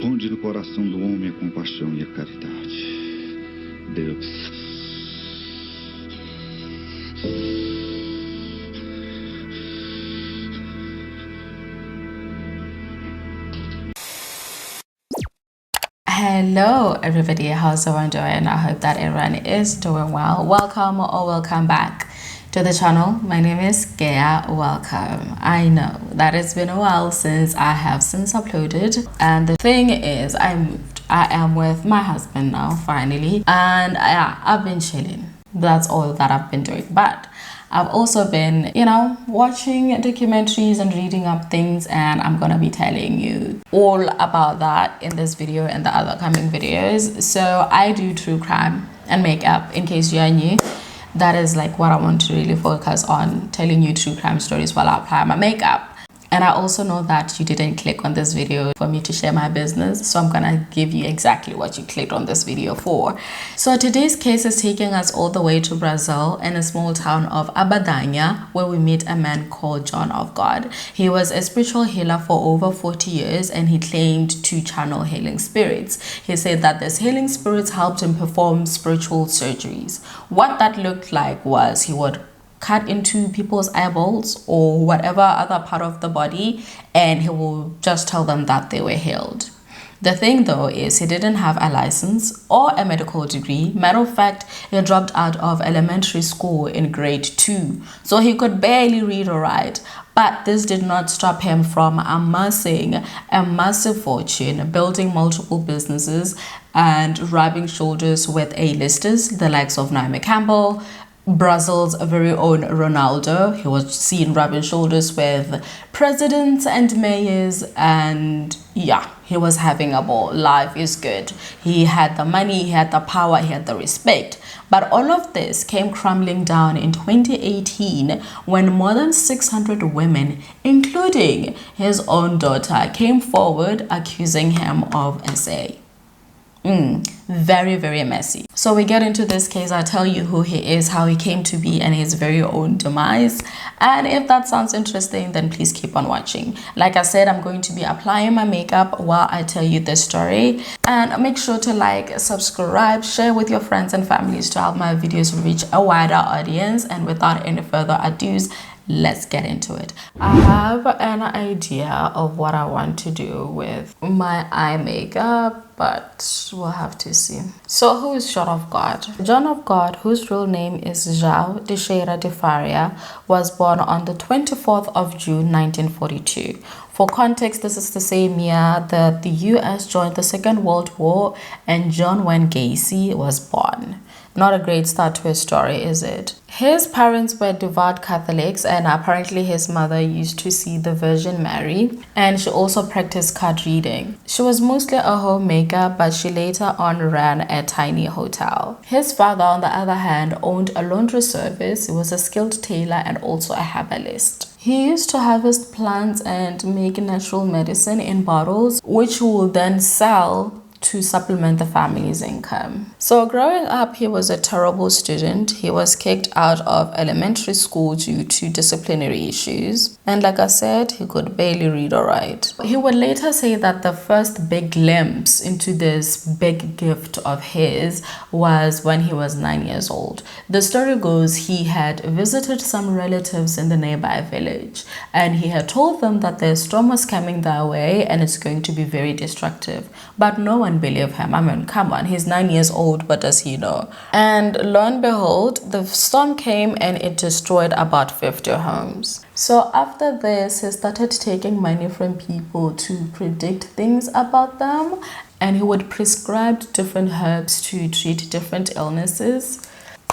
Onde no coração do homem a compaixão e a caridade. Deus. Hello everybody, how's everyone doing? I hope that everyone is doing well. Welcome or welcome back to the channel. My name is Gea. Welcome. I know that it's been a while since I have uploaded, and the thing is I am with my husband now finally, and I've been chilling. That's all that I've been doing, but I've also been, watching documentaries and reading up things, and I'm gonna be telling you all about that in this video and the other coming videos. So I do true crime and makeup, in case you are new. That is like what I want to really focus on, telling you true crime stories while I apply my makeup. And I also know that you didn't click on this video for me to share my business, so I'm gonna give you exactly what you clicked on this video for. So today's case is taking us all the way to Brazil, in a small town of Abadania, where we meet a man called John of God. He was a spiritual healer for over 40 years, and he claimed to channel healing spirits. He said that these healing spirits helped him perform spiritual surgeries. What that looked like was he would cut into people's eyeballs or whatever other part of the body, and he will just tell them that they were healed. The thing though is he didn't have a license or a medical degree. Matter of fact, he dropped out of elementary school in grade 2, so he could barely read or write. But this did not stop him from amassing a massive fortune, building multiple businesses, and rubbing shoulders with A-listers, the likes of Naomi Campbell, Brazil's very own Ronaldo. He was seen rubbing shoulders with presidents and mayors, and yeah, he was having a ball. Life is good. He had the money, he had the power, he had the respect. But all of this came crumbling down in 2018 when more than 600 women, including his own daughter, came forward accusing him of SA. Very, very messy. So we get into this case. I tell you who he is, how he came to be, and his very own demise. And if that sounds interesting, then please keep on watching. Like I said, I'm going to be applying my makeup while I tell you this story. And make sure to like, subscribe, share with your friends and families to help my videos reach a wider audience. And without any further ado, let's get into it. I have an idea of what I want to do with my eye makeup, but we'll have to see. So who is John of God? John of God, whose real name is João Teixeira de Faria, was born on the 24th of June 1942. For context, this is the same year that the US joined the Second World War and John Wayne Gacy was born. Not a great start to his story, is it? His parents were devout Catholics, and apparently his mother used to see the Virgin Mary, and she also practiced card reading. She was mostly a homemaker, but she later on ran a tiny hotel. His father, on the other hand, owned a laundry service. He was a skilled tailor and also a herbalist. He used to harvest plants and make natural medicine in bottles, which he would then sell to supplement the family's income. So growing up, he was a terrible student. He was kicked out of elementary school due to disciplinary issues. And like I said, he could barely read or write. He would later say that the first big glimpse into this big gift of his was when he was 9 years old. The story goes he had visited some relatives in the nearby village, and he had told them that the storm was coming their way and it's going to be very destructive. But no one believe him. I mean, come on, he's 9 years old, what does he know? And lo and behold, the storm came and it destroyed about 50 homes. So after this, he started taking money from people to predict things about them, and he would prescribe different herbs to treat different illnesses.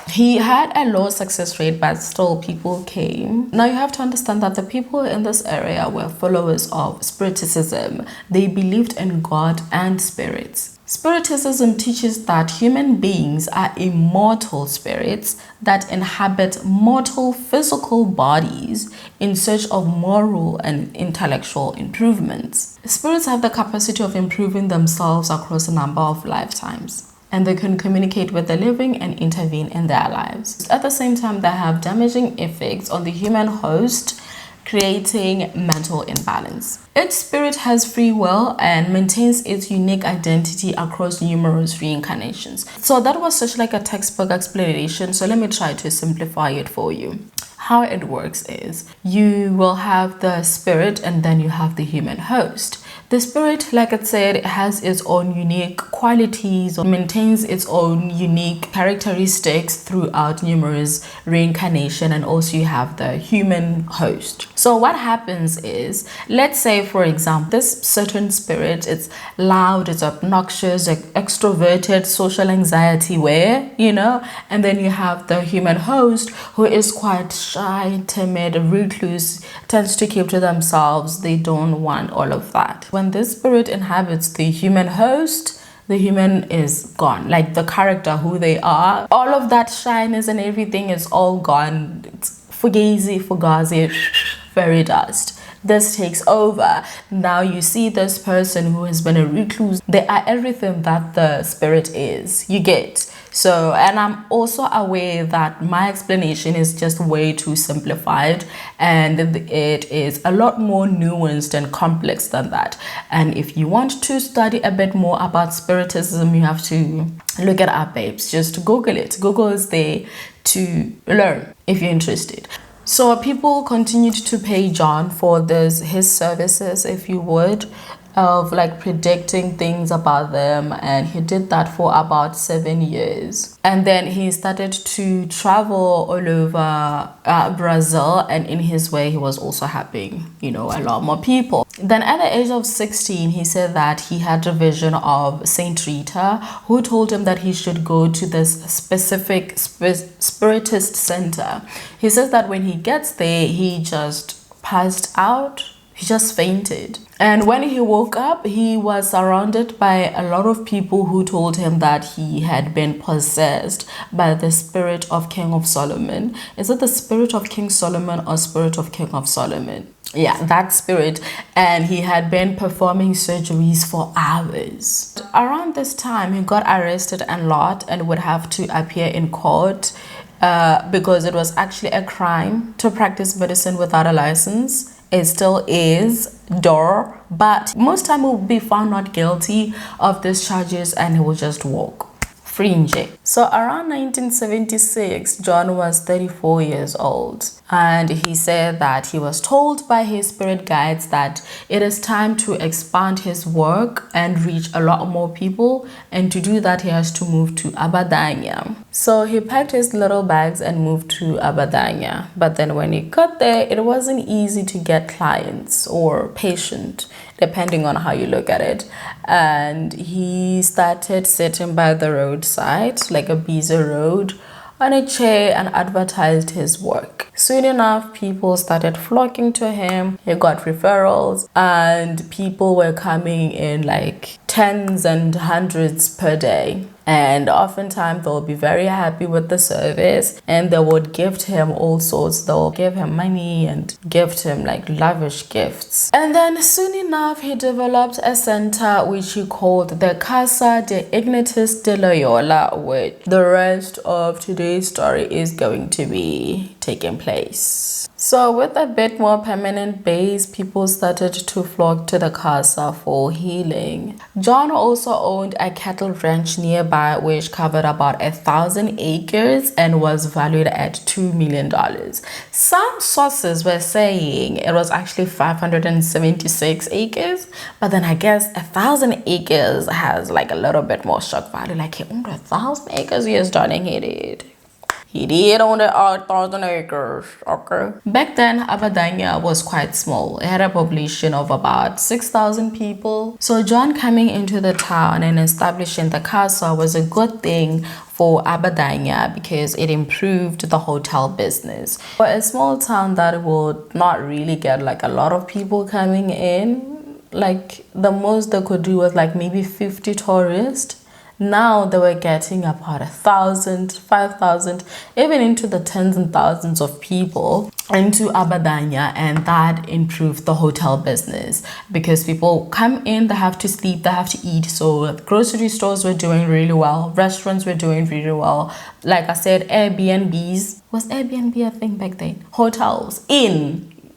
He had a low success rate, but still people came. Now you have to understand that the people in this area were followers of Spiritism. They believed in God and spirits. Spiritism teaches that human beings are immortal spirits that inhabit mortal physical bodies in search of moral and intellectual improvements. Spirits have the capacity of improving themselves across a number of lifetimes, and they can communicate with the living and intervene in their lives. At the same time, they have damaging effects on the human host creating mental imbalance. Its spirit has free will and maintains its unique identity across numerous reincarnations. So that was such like a textbook explanation. So let me try to simplify it for you. How it works is you will have the spirit and then you have the human host. The spirit, like I said, has its own unique qualities, maintains its own unique characteristics throughout numerous reincarnation, and also you have the human host. So what happens is, let's say for example, this certain spirit, it's loud, it's obnoxious, extroverted, social anxiety aware, and then you have the human host who is quite shy, timid, recluse, tends to keep to themselves. They don't want all of that. When this spirit inhabits the human host, the human is gone. Like the character, who they are, all of that shyness and everything is all gone. It's fugazi, fairy dust. This takes over. Now you see this person who has been a recluse. They are everything that the spirit is. You get. So, and I'm also aware that my explanation is just way too simplified, and it is a lot more nuanced and complex than that. And if you want to study a bit more about spiritism, you have to look it up, babes. Just Google it. Google is there to learn if you're interested. So people continued to pay John for his services, if you would, of like predicting things about them, and he did that for about 7 years. And then he started to travel all over Brazil, and in his way he was also helping a lot more people. Then at the age of 16, he said that he had a vision of Saint Rita, who told him that he should go to this specific spiritist center. He says that when he gets there, he just passed out. He just fainted. And when he woke up, he was surrounded by a lot of people who told him that he had been possessed by the spirit of King of Solomon. Is it the spirit of King Solomon or spirit of King of Solomon? Yeah, that spirit. And he had been performing surgeries for hours. Around this time, he got arrested a lot and would have to appear in court because it was actually a crime to practice medicine without a license. It still is, but most time he will be found not guilty of these charges and he will just walk free in jail. So around 1976, John was 34 years old, and he said that he was told by his spirit guides that it is time to expand his work and reach a lot more people, and to do that he has to move to Abadania. So he packed his little bags and moved to Abadania. But then when he got there, it wasn't easy to get clients or patient, depending on how you look at it. And he started sitting by the roadside, like a busy road, on a chair and advertised his work. Soon enough, people started flocking to him. He got referrals and people were coming in like tens and hundreds per day. And oftentimes they'll be very happy with the service and they would gift him all sorts. They'll give him money and gift him like lavish gifts. And then soon enough, he developed a center which he called the Casa de Ignatus de Loyola, which the rest of today's story is going to be taking place. So with a bit more permanent base, people started to flock to the casa for healing. John also owned a cattle ranch nearby which covered about 1,000 acres and was valued at $2 million. Some sources were saying it was actually 576 acres, but then I guess 1,000 acres has like a little bit more shock value. Like he owned 1,000 acres. Yes, darling, he did. He did own 1,000 acres, okay? Back then, Abadania was quite small. It had a population of about 6,000 people. So John coming into the town and establishing the casa was a good thing for Abadania because it improved the hotel business. For a small town that would not really get like a lot of people coming in, like the most they could do was like maybe 50 tourists. Now they were getting about 1,000, 5,000, even into the tens and thousands of people into Abadania, and that improved the hotel business because people come in, they have to sleep, they have to eat. So grocery stores were doing really well, restaurants were doing really well. Like I said, Airbnbs, was Airbnb a thing back then? Hotels,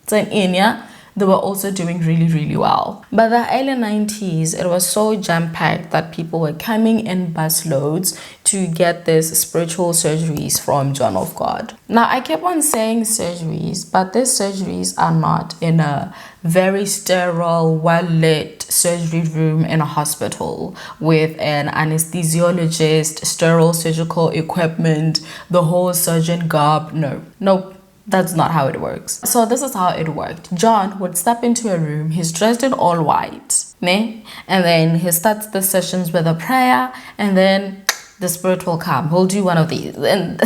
So in India, they were also doing really, really well. By the early 90s, it was so jam-packed that people were coming in busloads to get these spiritual surgeries from John of God. Now, I kept on saying surgeries, but these surgeries are not in a very sterile, well-lit surgery room in a hospital with an anesthesiologist, sterile surgical equipment, the whole surgeon garb. Nope. That's not how it works. So this is how it worked. John would step into a room. He's dressed in all white, ne? And then he starts the sessions with a prayer, and then the spirit will come. He'll do one of these, and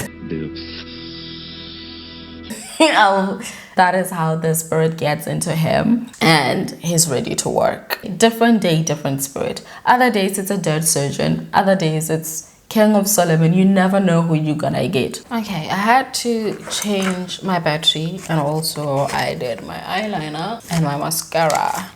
that is how the spirit gets into him, and he's ready to work. Different day, different spirit. Other days it's a dead surgeon. Other days it's King of Solomon. You never know who you're gonna get. Okay, I had to change my battery, and also I did my eyeliner and my mascara.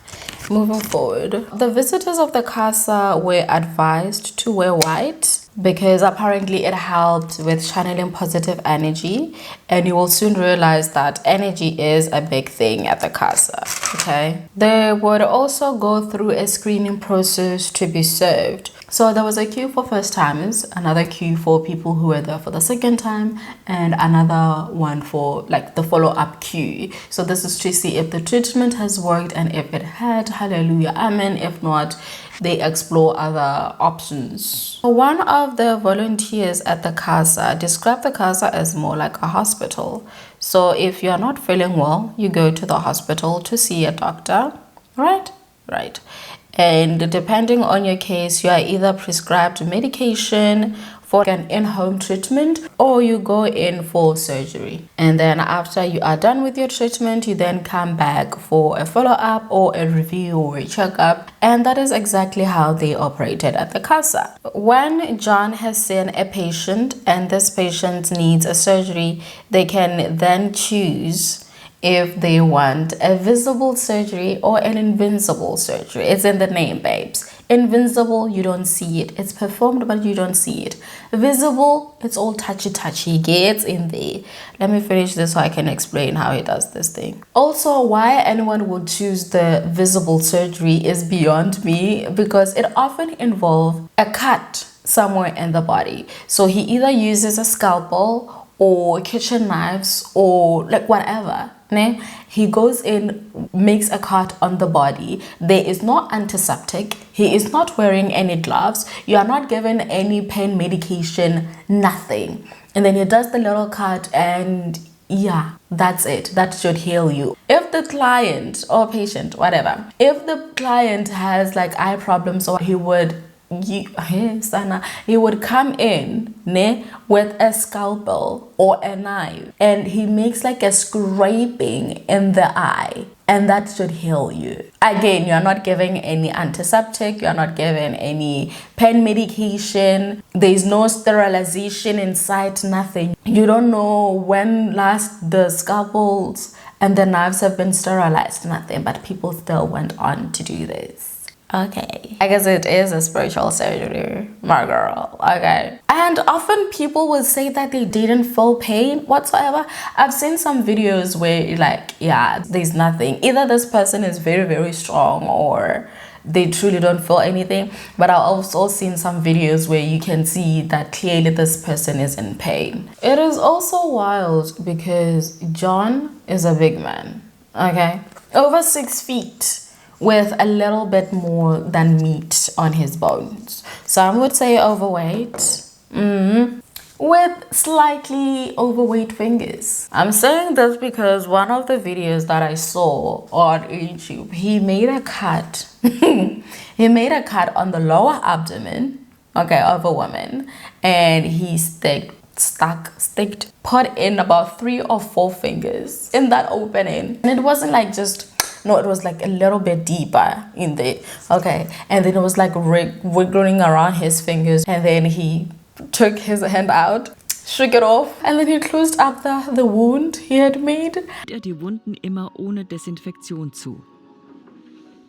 Moving forward, the visitors of the casa were advised to wear white because apparently it helped with channeling positive energy, and you will soon realize that energy is a big thing at the casa. Okay, they would also go through a screening process to be served. So there was a queue for first timers, another queue for people who were there for the second time, and another one for like the follow-up queue. So this is to see if the treatment has worked, and if it had, hallelujah, amen. If not, they explore other options. One of the volunteers at the casa described the casa as more like a hospital. So if you're not feeling well, you go to the hospital to see a doctor, right? Right. And depending on your case, you are either prescribed medication for an in-home treatment, or you go in for surgery. And then after you are done with your treatment, you then come back for a follow-up or a review or a checkup. And that is exactly how they operated at the casa. When John has seen a patient and this patient needs a surgery, they can then choose if they want a visible surgery or an invincible surgery. It's in the name, babes. Invincible, you don't see it. It's performed, but you don't see it. Visible, it's all touchy. Gets in there. Let me finish this so I can explain how he does this thing. Also, why anyone would choose the visible surgery is beyond me, because it often involves a cut somewhere in the body. So he either uses a scalpel or kitchen knives or like whatever. He goes in, makes a cut on the body. There is no antiseptic. He is not wearing any gloves. You are not given any pain medication, nothing. And then he does the little cut, and yeah, that's it. That should heal you. If the client or patient, whatever, if the client has like eye problems, or he would come in with a scalpel or a knife, and he makes like a scraping in the eye, and that should heal you. Again, you're not giving any antiseptic, you're not giving any pain medication, there's no sterilization inside, nothing. You don't know when last the scalpels and the knives have been sterilized, nothing, but people still went on to do this. Okay, I guess it is a spiritual surgery, my girl. Okay. And often people will say that they didn't feel pain whatsoever. I've seen some videos where like, yeah, there's nothing. Either this person is very, very strong, or they truly don't feel anything. But I've also seen some videos where you can see that clearly this person is in pain. It is also wild because John is a big man, okay? Over 6 feet. With a little bit more than meat on his bones. Some would say overweight. With slightly overweight fingers. I'm saying this because one of the videos that I saw on YouTube, he made a cut. He made a cut on the lower abdomen, okay, of a woman, and he put in about 3 or 4 fingers in that opening. And it wasn't like just, no, it was like a little bit deeper in there, okay? And then it was like wiggling around his fingers, and then he took his hand out, shook it off, and then he closed up the wound he had made. Die Wunden immer ohne Desinfektion zu.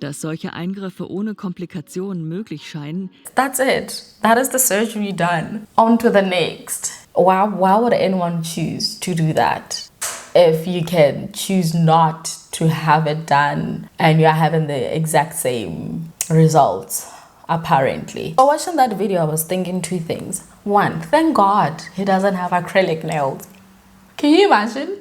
Dass solche Eingriffe ohne Komplikationen möglich scheinen. That's it. That is the surgery done. On to the next. Why would anyone choose to do that if you can choose not to have it done and you're having the exact same results, apparently. So watching that video, I was thinking two things. One, thank God he doesn't have acrylic nails. Can you imagine?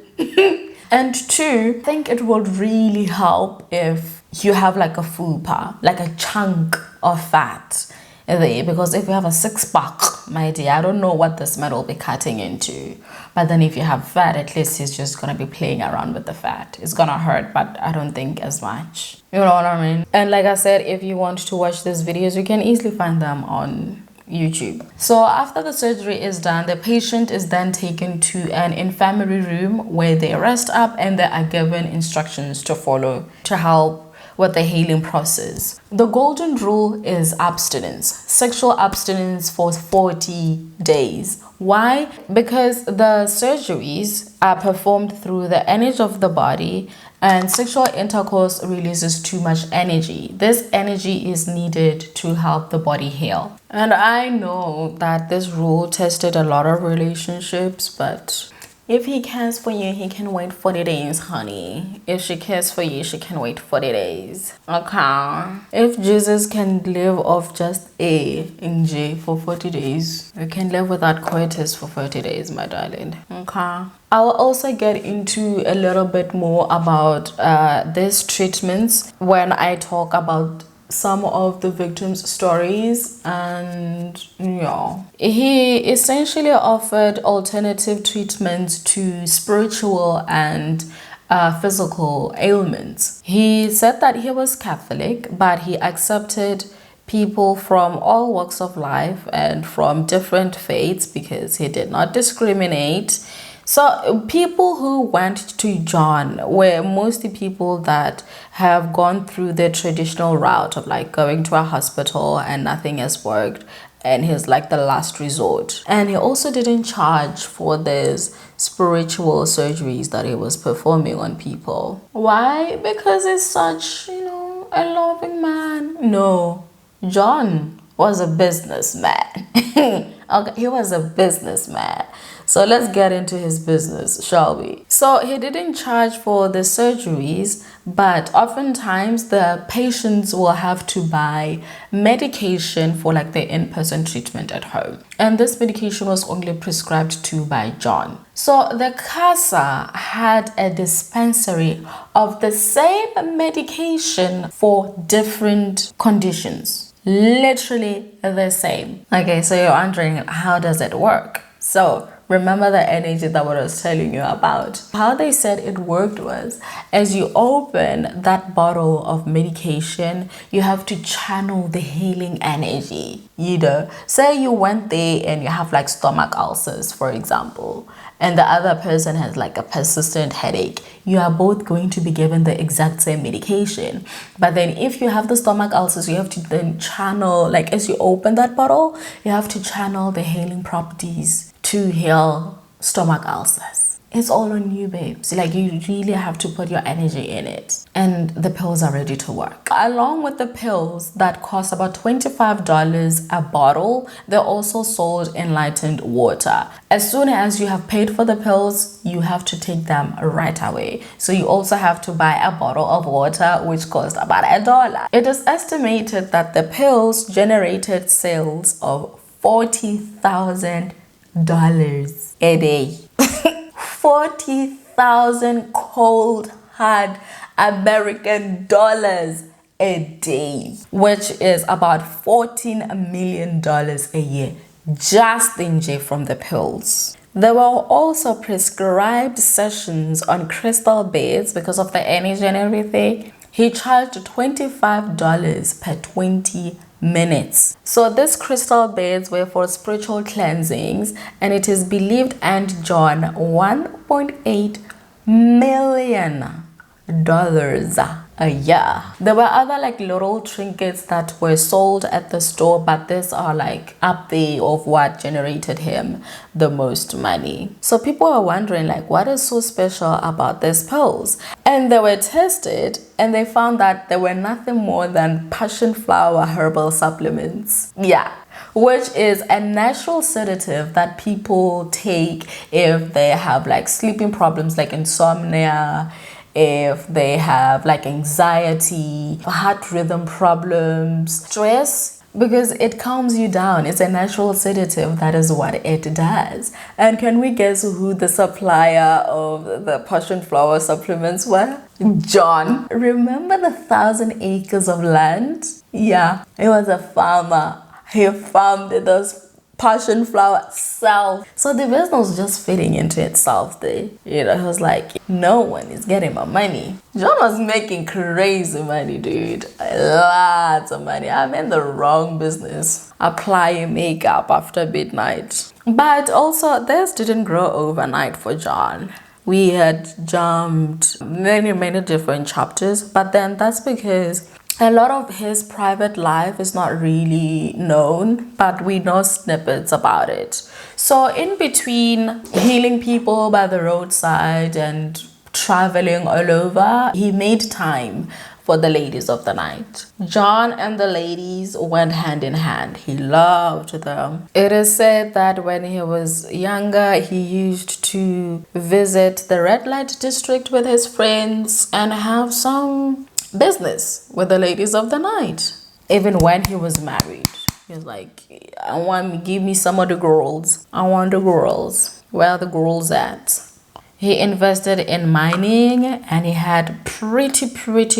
And two, I think it would really help if you have like a fupa, like a chunk of fat there, because if you have a six-pack, my dear, I don't know what this man will be cutting into. But then if you have fat, at least he's just gonna be playing around with the fat. It's gonna hurt, but I don't think as much. You know what I mean? And like I said, if you want to watch these videos, you can easily find them on YouTube. So after the surgery is done, the patient is then taken to an infirmary room where they rest up and they are given instructions to follow to help with the healing process. The golden rule is abstinence, sexual abstinence for 40 days. Why? Because the surgeries are performed through the energy of the body, and sexual intercourse releases too much energy. This energy is needed to help the body heal. And I know that this rule tested a lot of relationships, but if he cares for you, he can wait 40 days, honey. If she cares for you, she can wait 40 days. Okay. If Jesus can live off just A in J for 40 days, you can live without coitus for 40 days, my darling. Okay. I'll also get into a little bit more about these treatments when I talk about some of the victims' stories. And yeah, he essentially offered alternative treatments to spiritual and physical ailments. He said that he was Catholic, but he accepted people from all walks of life and from different faiths because he did not discriminate. So people who went to John were mostly people that have gone through the traditional route of like going to a hospital and nothing has worked, and he's like the last resort. And he also didn't charge for these spiritual surgeries that he was performing on people. Why? Because he's such, you know, a loving man. No, John was a businessman. Okay, he was a businessman. So let's get into his business, shall we? So he didn't charge for the surgeries, but oftentimes the patients will have to buy medication for like the in-person treatment at home. And this medication was only prescribed to by John. So the casa had a dispensary of the same medication for different conditions. Literally the same. Okay, so you're wondering, how does it work? So remember the energy that I was telling you about. How they said it worked was, as you open that bottle of medication, you have to channel the healing energy. You know, say you went there and you have like stomach ulcers, for example, and the other person has like a persistent headache. You are both going to be given the exact same medication. But then if you have the stomach ulcers, you have to then channel, like as you open that bottle, you have to channel the healing properties to heal stomach ulcers. It's all on you, babes. Like, you really have to put your energy in it. And the pills are ready to work. Along with the pills that cost about $25 a bottle, they also sold enlightened water. As soon as you have paid for the pills, you have to take them right away. So you also have to buy a bottle of water, which cost about $1. It is estimated that the pills generated sales of $40,000 a day. 40,000 cold hard American dollars a day, which is about $14 million a year, just in J from the pills. There were also prescribed sessions on crystal beds because of the energy and everything. He charged $25 per 20 minutes. So these crystal beds were for spiritual cleansings, and it is believed earned John $1.8 million a year. There were other like little trinkets that were sold at the store, but these are like up there of what generated him the most money. So people are wondering like, what is so special about these pills? And they were tested and they found that they were nothing more than passion flower herbal supplements. Yeah, which is a natural sedative that people take if they have like sleeping problems like insomnia if they have like anxiety, heart rhythm problems, stress, because it calms you down. It's a natural sedative. That is what it does. And can we guess who the supplier of the passion flower supplements were? John. Remember the 1,000 acres of land? Yeah, he was a farmer. He farmed those passion flower self. So the business was just fitting into itself there. He was like, no one is getting my money. John was making crazy money, dude. Lots of money. I'm in the wrong business. Applying makeup after midnight. But also, this didn't grow overnight for John. We had jumped many different chapters, but then that's because a lot of his private life is not really known, but we know snippets about it. So in between healing people by the roadside and traveling all over, he made time for the ladies of the night. John and the ladies went hand in hand. He loved them. It is said that when he was younger, he used to visit the red light district with his friends and have some business with the ladies of the night. Even when he was married, he was like, give me some of the girls. I want the girls. Where are the girls at? He invested in mining and he had pretty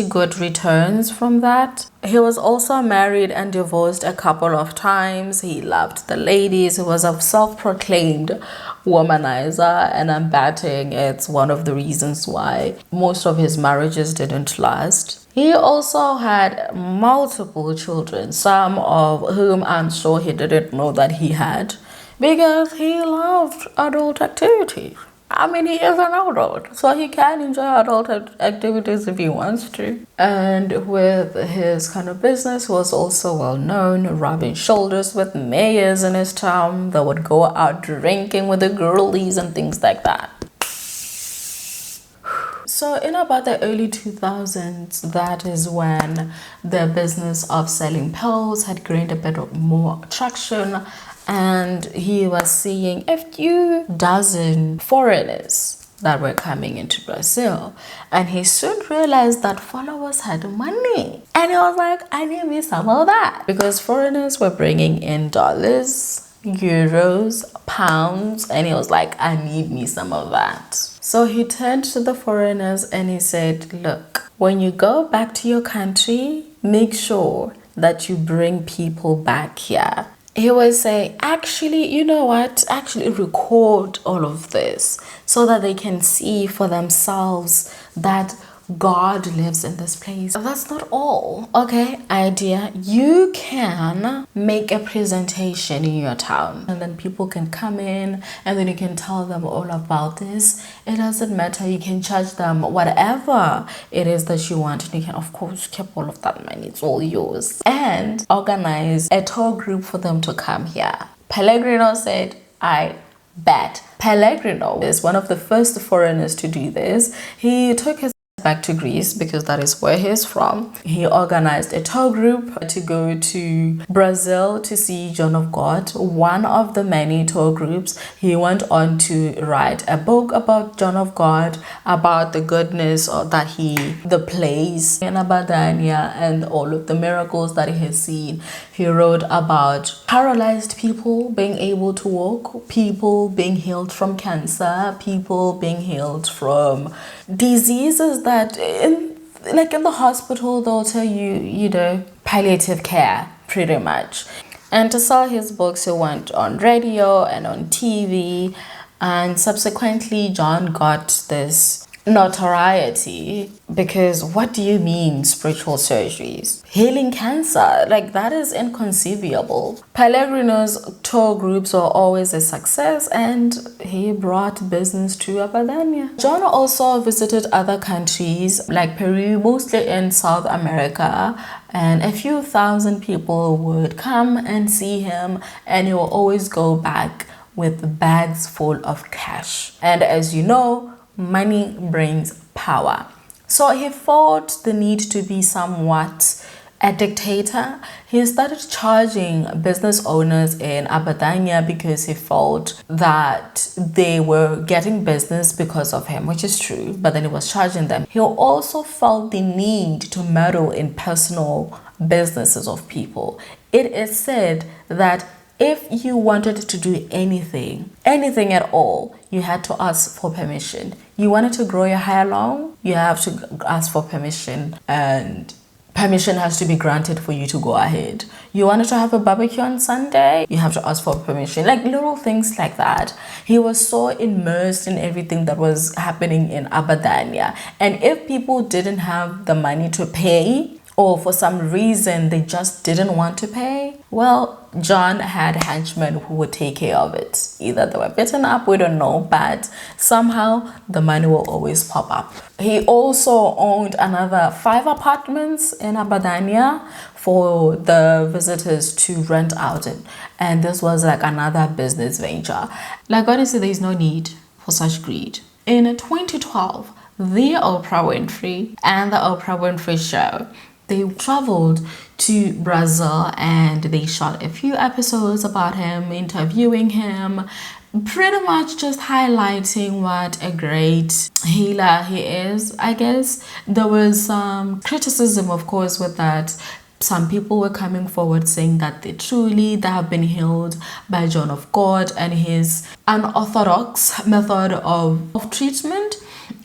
good returns from that. He was also married and divorced a couple of times. He loved the ladies. He was a self-proclaimed womanizer, and I'm betting it's one of the reasons why most of his marriages didn't last. He also had multiple children, some of whom I'm sure he didn't know that he had, because he loved adult activity. I mean, he is an adult, so he can enjoy adult activities if he wants to. And with his kind of business, he was also well known, rubbing shoulders with mayors in his town that would go out drinking with the girlies and things like that. So in about the early 2000s, that is when the business of selling pills had gained a bit more traction, and he was seeing a few dozen foreigners that were coming into Brazil, and he soon realized that followers had money, and he was like, I need me some of that, because foreigners were bringing in dollars, euros, pounds, and he was like, I need me some of that. So he turned to the foreigners and he said, look, when you go back to your country, make sure that you bring people back here. He would say, actually, you know what? Actually record all of this so that they can see for themselves that God lives in this place. That's not all. Okay, idea. You can make a presentation in your town and then people can come in and then you can tell them all about this. It doesn't matter. You can charge them whatever it is that you want. And you can, of course, keep all of that money. It's all yours. And organize a tour group for them to come here. Pellegrino said, I bet. Pellegrino is one of the first foreigners to do this. He took his back to Greece because that is where he's from. He organized a tour group to go to Brazil to see John of God, one of the many tour groups. He went on to write a book about John of God, about the goodness the place in Abadania and all of the miracles that he has seen. He wrote about paralyzed people being able to walk, people being healed from cancer, people being healed from diseases that in the hospital they'll tell you, palliative care pretty much. And to sell his books, he went on radio and on TV, and subsequently John got this notoriety because what do you mean spiritual surgeries? Healing cancer, that is inconceivable. Pellegrino's tour groups were always a success and he brought business to Abadania. John also visited other countries like Peru, mostly in South America, and a few thousand people would come and see him, and he will always go back with bags full of cash. And as you know, money brings power. So he felt the need to be somewhat a dictator, he started charging business owners in Abadania because he felt that they were getting business because of him, which is true, but then he was charging them. He also felt the need to meddle in personal businesses of people. It is said that if you wanted to do anything at all, you had to ask for permission. You wanted to grow your hair long, you have to ask for permission, and permission has to be granted for you to go ahead. You wanted to have a barbecue on Sunday, you have to ask for permission. Like little things like that. He was so immersed in everything that was happening in Abadania. And if people didn't have the money to pay, or for some reason they just didn't want to pay, well, John had henchmen who would take care of it. Either they were bitten up, we don't know, but somehow the money will always pop up. He also owned another 5 apartments in Abadania for the visitors to rent out it. And this was like another business venture. Like honestly, there is no need for such greed. In 2012, the Oprah Winfrey and the Oprah Winfrey Show, they traveled to Brazil and they shot a few episodes about him, interviewing him, pretty much just highlighting what a great healer he is, I guess. There was some criticism, of course, with that. Some people were coming forward saying that they have been healed by John of God and his unorthodox method of treatment.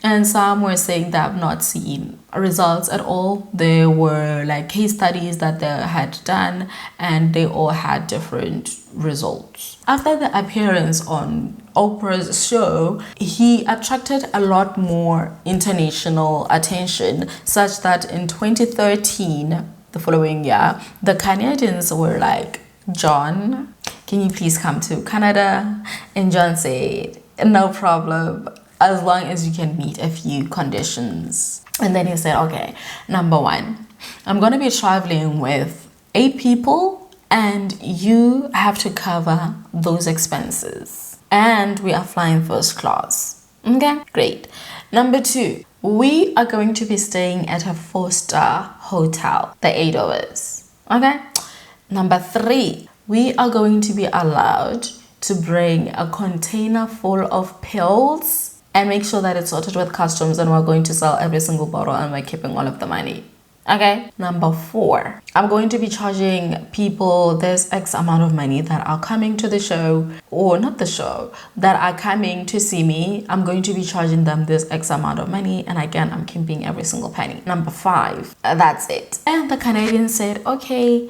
And some were saying they have not seen results at all. There were like case studies that they had done and they all had different results. After the appearance on Oprah's show, he attracted a lot more international attention, such that in 2013, the following year, the Canadians were like, John, can you please come to Canada? And John said, no problem, as long as you can meet a few conditions. And then he said, okay, number 1, I'm going to be traveling with 8 people and you have to cover those expenses. And we are flying first class. Okay, great. Number 2, we are going to be staying at a 4-star hotel, the 8 of us. Okay. Number 3, we are going to be allowed to bring a container full of pills and make sure that it's sorted with customs, and we're going to sell every single bottle and we're keeping all of the money. Okay. Number 4, I'm going to be charging people this X amount of money that are coming to the show, or not the show, that are coming to see me. I'm going to be charging them this X amount of money, and again, I'm keeping every single penny. Number 5, that's it. And the Canadians said, okay,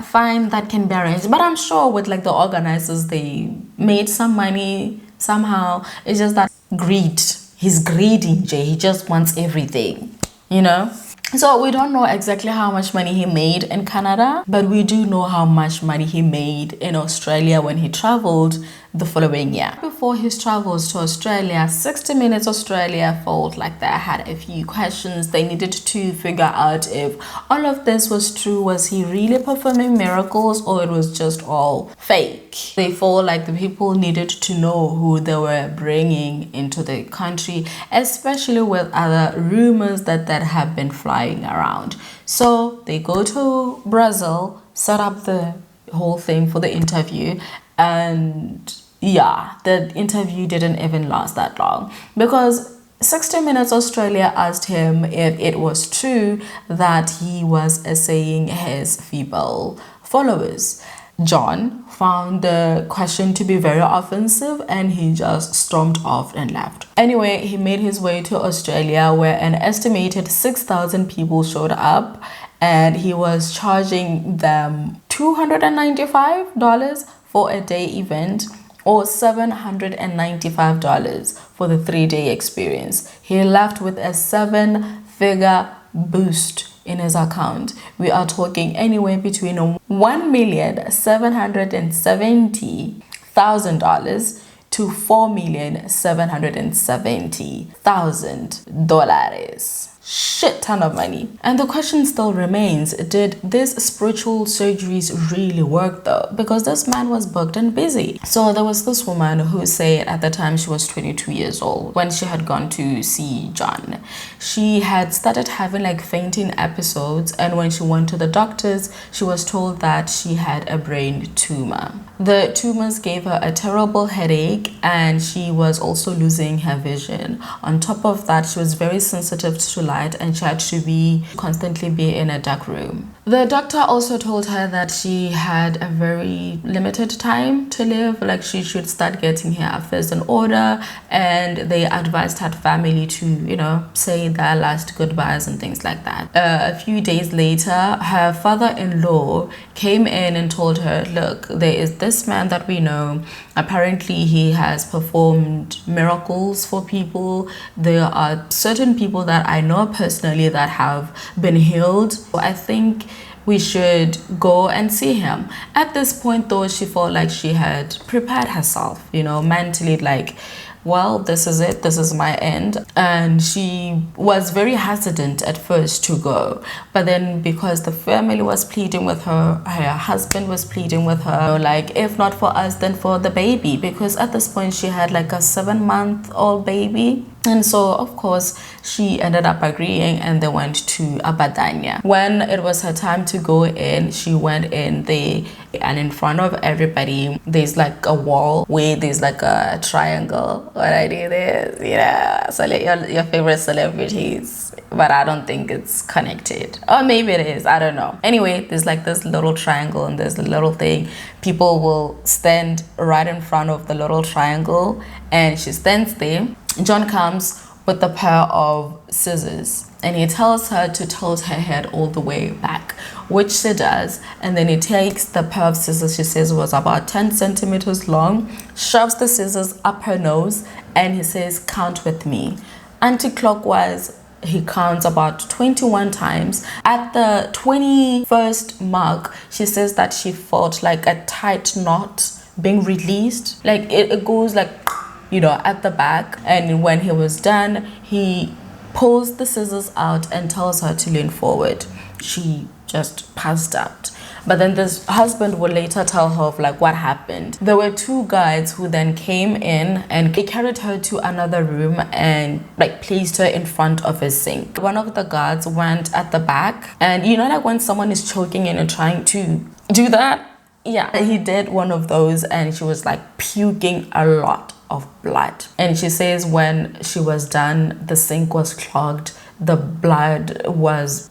fine, that can be arranged. But I'm sure with like the organizers, they made some money somehow. It's just that greed. He's greedy, Jay. He just wants everything, you know? So we don't know exactly how much money he made in Canada, but we do know how much money he made in Australia when he traveled the following year. Before his travels to Australia, 60 Minutes Australia felt like they had a few questions. They needed to figure out if all of this was true. Was he really performing miracles, or it was just all fake? They felt like the people needed to know who they were bringing into the country, especially with other rumors that have been flying around. So they go to Brazil, set up the whole thing for the interview, and yeah, the interview didn't even last that long, because 60 Minutes Australia asked him if it was true that he was essaying his female followers. John found the question to be very offensive and he just stormed off and left. Anyway, he made his way to Australia, where an estimated 6,000 people showed up, and he was charging them $295 for a day event, or $795 for the 3-day experience. He left with a 7-figure boost in his account. We are talking anywhere between $1,770,000 to $4,770,000. shit ton of money. And the question still remains, did these spiritual surgeries really work though? Because this man was booked and busy. So there was this woman who said at the time she was 22 years old when she had gone to see John. She had started having like fainting episodes, and when she went to the doctors, she was told that she had a brain tumor. The tumors gave her a terrible headache, and she was also losing her vision. On top of that, she was very sensitive to light, and she had to constantly be in a dark room. The doctor also told her that she had a very limited time to live, like she should start getting her affairs in order, and they advised her family to, you know, say their last goodbyes and things like that. A few days later, her father-in-law came in and told her, look, there is this man that we know. Apparently, he has performed miracles for people. There are certain people that I know personally that have been healed. So I think we should go and see him. At this point, though, she felt like she had prepared herself, you know, mentally, like, well, this is it, this is my end. And she was very hesitant at first to go. But then because the family was pleading with her, her husband was pleading with her, like, if not for us, then for the baby. Because at this point, she had like a 7-month-old baby. And so, of course, she ended up agreeing, and they went to Abadania. When it was her time to go in, she went in there, and in front of everybody, there's like a wall where there's like a triangle. What I did is, you know, select your favorite celebrities, but I don't think it's connected. Or maybe it is, I don't know. Anyway, there's like this little triangle, and there's a little thing. People will stand right in front of the little triangle, and she stands there. John comes with a pair of scissors, and he tells her to tilt her head all the way back, which she does. And then he takes the pair of scissors, she says was about 10 centimeters long, shoves the scissors up her nose, and he says, count with me. Anti-clockwise, he counts about 21 times. At the 21st mark, she says that she felt like a tight knot being released. Like it goes like, you know, at the back. And when he was done, he pulls the scissors out and tells her to lean forward. She just passed out. But then this husband would later tell her of like what happened. There were 2 guides who then came in, and they carried her to another room and like placed her in front of a sink. One of the guards went at the back, and you know, like when someone is choking and trying to do that, yeah, he did one of those, and she was like puking a lot of blood. And she says when she was done, the sink was clogged, the blood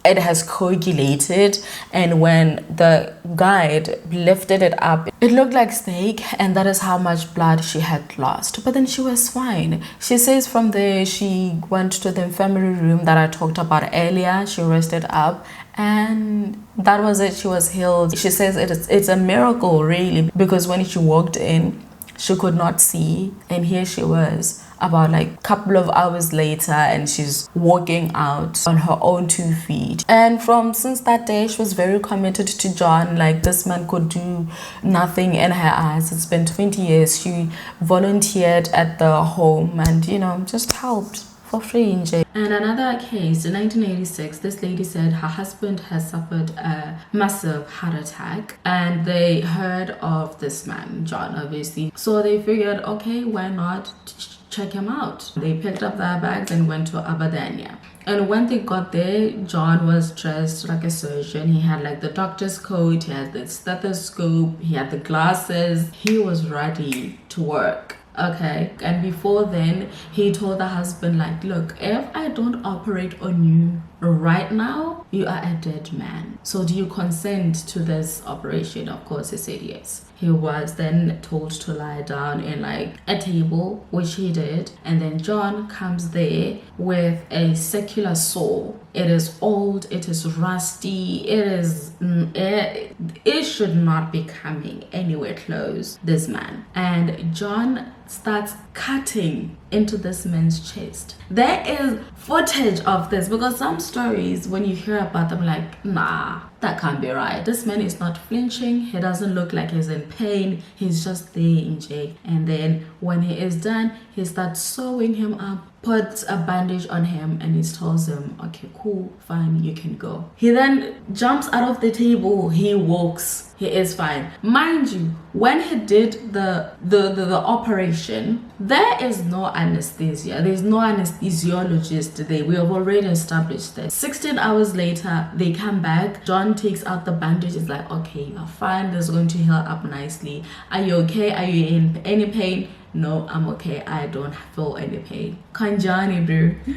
it has coagulated, and when the guide lifted it up, it looked like steak, and that is how much blood she had lost. But then she was fine. She says from there she went to the infirmary room that I talked about earlier. She rested up, and that was it. She was healed. She says it's a miracle, really, because when she walked in, she could not see, and here she was about like a couple of hours later, and she's walking out on her own 2 feet. And since that day, she was very committed to John. Like, this man could do nothing in her eyes. It's been 20 years. She volunteered at the home and, you know, just helped for free in jail. And another case, in 1986, this lady said her husband has suffered a massive heart attack, and they heard of this man, John, obviously. So they figured, okay, why not check him out? They picked up their bags and went to Abadania. And when they got there, John was dressed like a surgeon. He had like the doctor's coat, he had the stethoscope, he had the glasses. He was ready to work. Okay, and before then, he told the husband, like, look, if I don't operate on you right now, you are a dead man. So do you consent to this operation? Of course, he said yes. He was then told to lie down in like a table, which he did. And then John comes there with a circular saw. It is old, it is rusty, it should not be coming anywhere close, this man. And John starts cutting into this man's chest. There is footage of this, because some stories, when you hear about them, like, nah, that can't be right. This man is not flinching. He doesn't look like he's in pain. He's just there in jail. And then when he is done, he starts sewing him up puts a bandage on him and he tells him, okay, cool, fine, you can go. He then jumps out of the table, he walks, he is fine. Mind you, when he did the operation, there is no anesthesia. There's no anesthesiologist there. We have already established that. 16 hours later, they come back. John takes out the bandage. It's like, okay, you're fine. This is going to heal up nicely. Are you okay? Are you in any pain? No, I'm okay. I don't feel any pain. Kanjani, bro.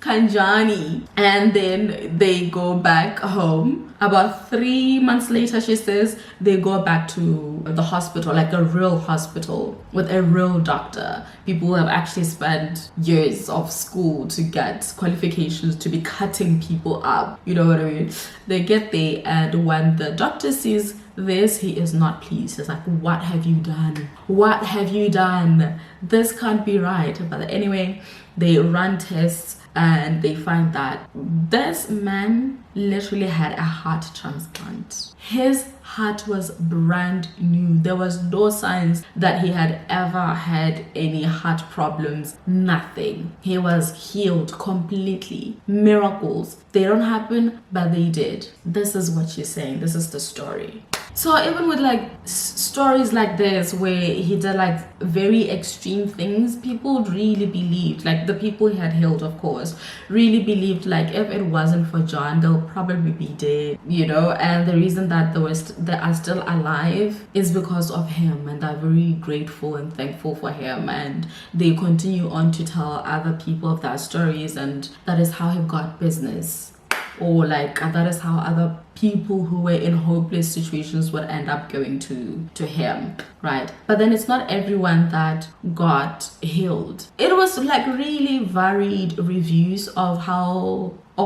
Kanjani. And then they go back home. About 3 months later, she says, they go back to the hospital, like a real hospital with a real doctor. People who have actually spent years of school to get qualifications to be cutting people up. You know what I mean? They get there, and when the doctor sees this, he is not pleased. He's like, what have you done? What have you done? This can't be right. But anyway, they run tests and they find that this man literally had a heart transplant. His heart was brand new. There was no signs that he had ever had any heart problems. Nothing. He was healed completely. Miracles. They don't happen, but they did. This is what she's saying. This is the story. So even with like stories like this where he did like very extreme things, people really believed, like the people he had healed, of course, really believed like if it wasn't for John, they'll probably be dead, you know. And the reason that they are still alive is because of him, and they're very grateful and thankful for him, and they continue on to tell other people of their stories, and that is how he got business. Or like that is how other people who were in hopeless situations would end up going to him, right? But then it's not everyone that got healed. It was like really varied reviews of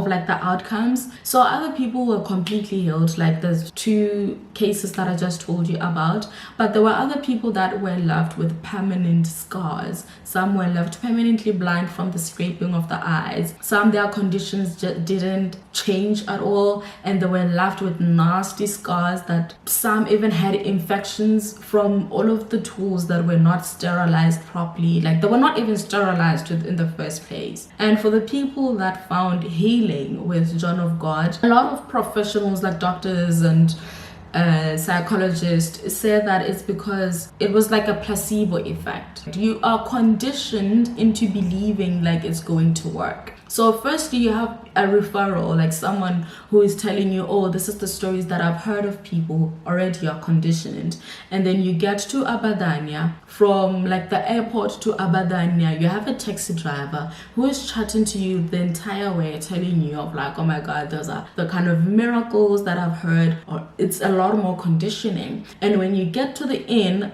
like the outcomes. So other people were completely healed, like there's 2 cases that I just told you about, but there were other people that were left with permanent scars. Some were left permanently blind from the scraping of the eyes. Some, their conditions just didn't change at all, and they were left with nasty scars. That some even had infections from all of the tools that were not sterilized properly, like they were not even sterilized in the first place. And for the people that found healing with John of God, a lot of professionals like doctors and psychologists said that it's because it was like a placebo effect. You are conditioned into believing like it's going to work. So firstly, you have a referral, like someone who is telling you, oh, this is the stories that I've heard of people. Already you're conditioned. And then you get to Abadania. From like the airport to Abadania, you have a taxi driver who is chatting to you the entire way, telling you of like, oh my God, those are the kind of miracles that I've heard. Or it's a lot more conditioning. And when you get to the inn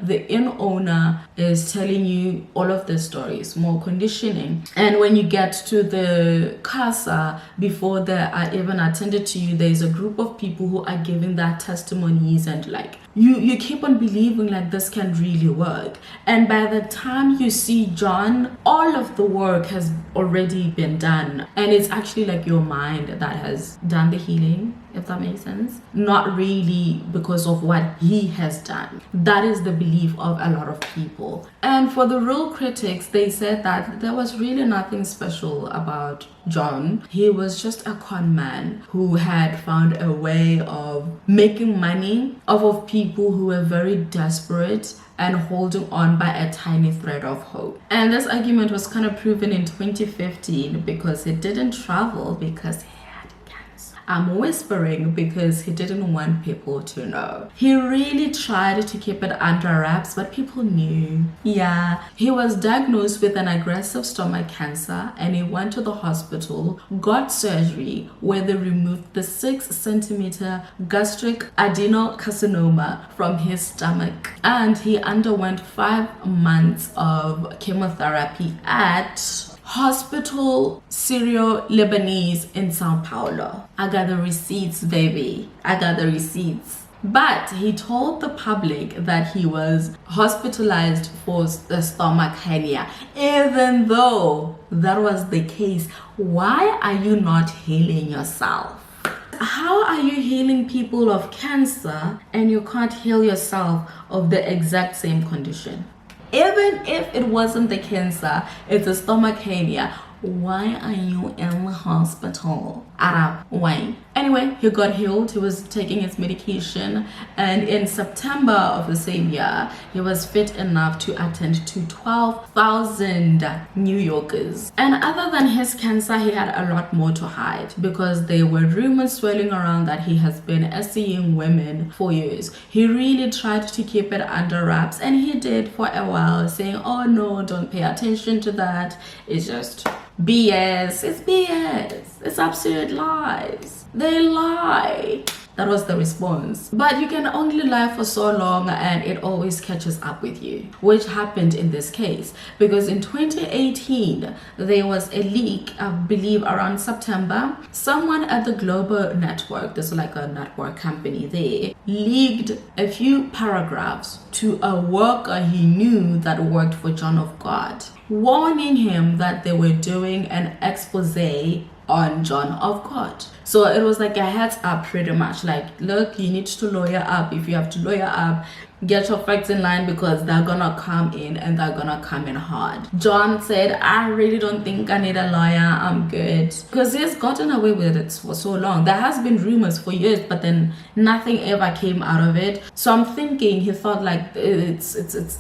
owner is telling you all of the stories, more conditioning. And when you get to the casa, before they are even attended to you, there's a group of people who are giving their testimonies, and like you keep on believing like this can really work. And by the time you see John, all of the work has already been done, and it's actually like your mind that has done the healing, if that makes sense. Not really because of what he has done. That is the belief of a lot of people. And for the real critics, they said that there was really nothing special about John. He was just a con man who had found a way of making money off of people who were very desperate and holding on by a tiny thread of hope. And this argument was kind of proven in 2015 because he didn't travel because he had cancer. I'm whispering because he didn't want people to know. He really tried to keep it under wraps, but people knew. Yeah, he was diagnosed with an aggressive stomach cancer, and he went to the hospital, got surgery where they removed the 6-centimeter gastric adenocarcinoma from his stomach, and he underwent 5 months of chemotherapy at Hospital Syrio-Lebanese in Sao Paulo. I got the receipts, baby. I got the receipts. But he told the public that he was hospitalized for the stomach hernia. Even though that was the case, why are you not healing yourself? How are you healing people of cancer and you can't heal yourself of the exact same condition? Even if it wasn't the cancer, it's a stomach hernia. Why are you in the hospital? Arab, why? Anyway, he got healed. He was taking his medication, and in September of the same year, he was fit enough to attend to 12,000 New Yorkers. And other than his cancer, he had a lot more to hide, because there were rumors swirling around that he has been seeing women for years. He really tried to keep it under wraps, and he did for a while, saying, oh no, don't pay attention to that. It's just BS. It's BS. It's absolute lies. They lie. That was the response. But you can only lie for so long, and it always catches up with you, which happened in this case, because in 2018 there was a leak, I believe around September. Someone at the Global Network, there's like a network company there, leaked a few paragraphs to a worker he knew that worked for John of God, warning him that they were doing an expose on John of God. So it was like a heads up, pretty much, like, look, you need to lawyer up. If you have to lawyer up, get your facts in line, because they're gonna come in, and they're gonna come in hard. John said, I really don't think I need a lawyer, I'm good, because he's gotten away with it for so long. There has been rumors for years, but then nothing ever came out of it. So I'm thinking he thought like it's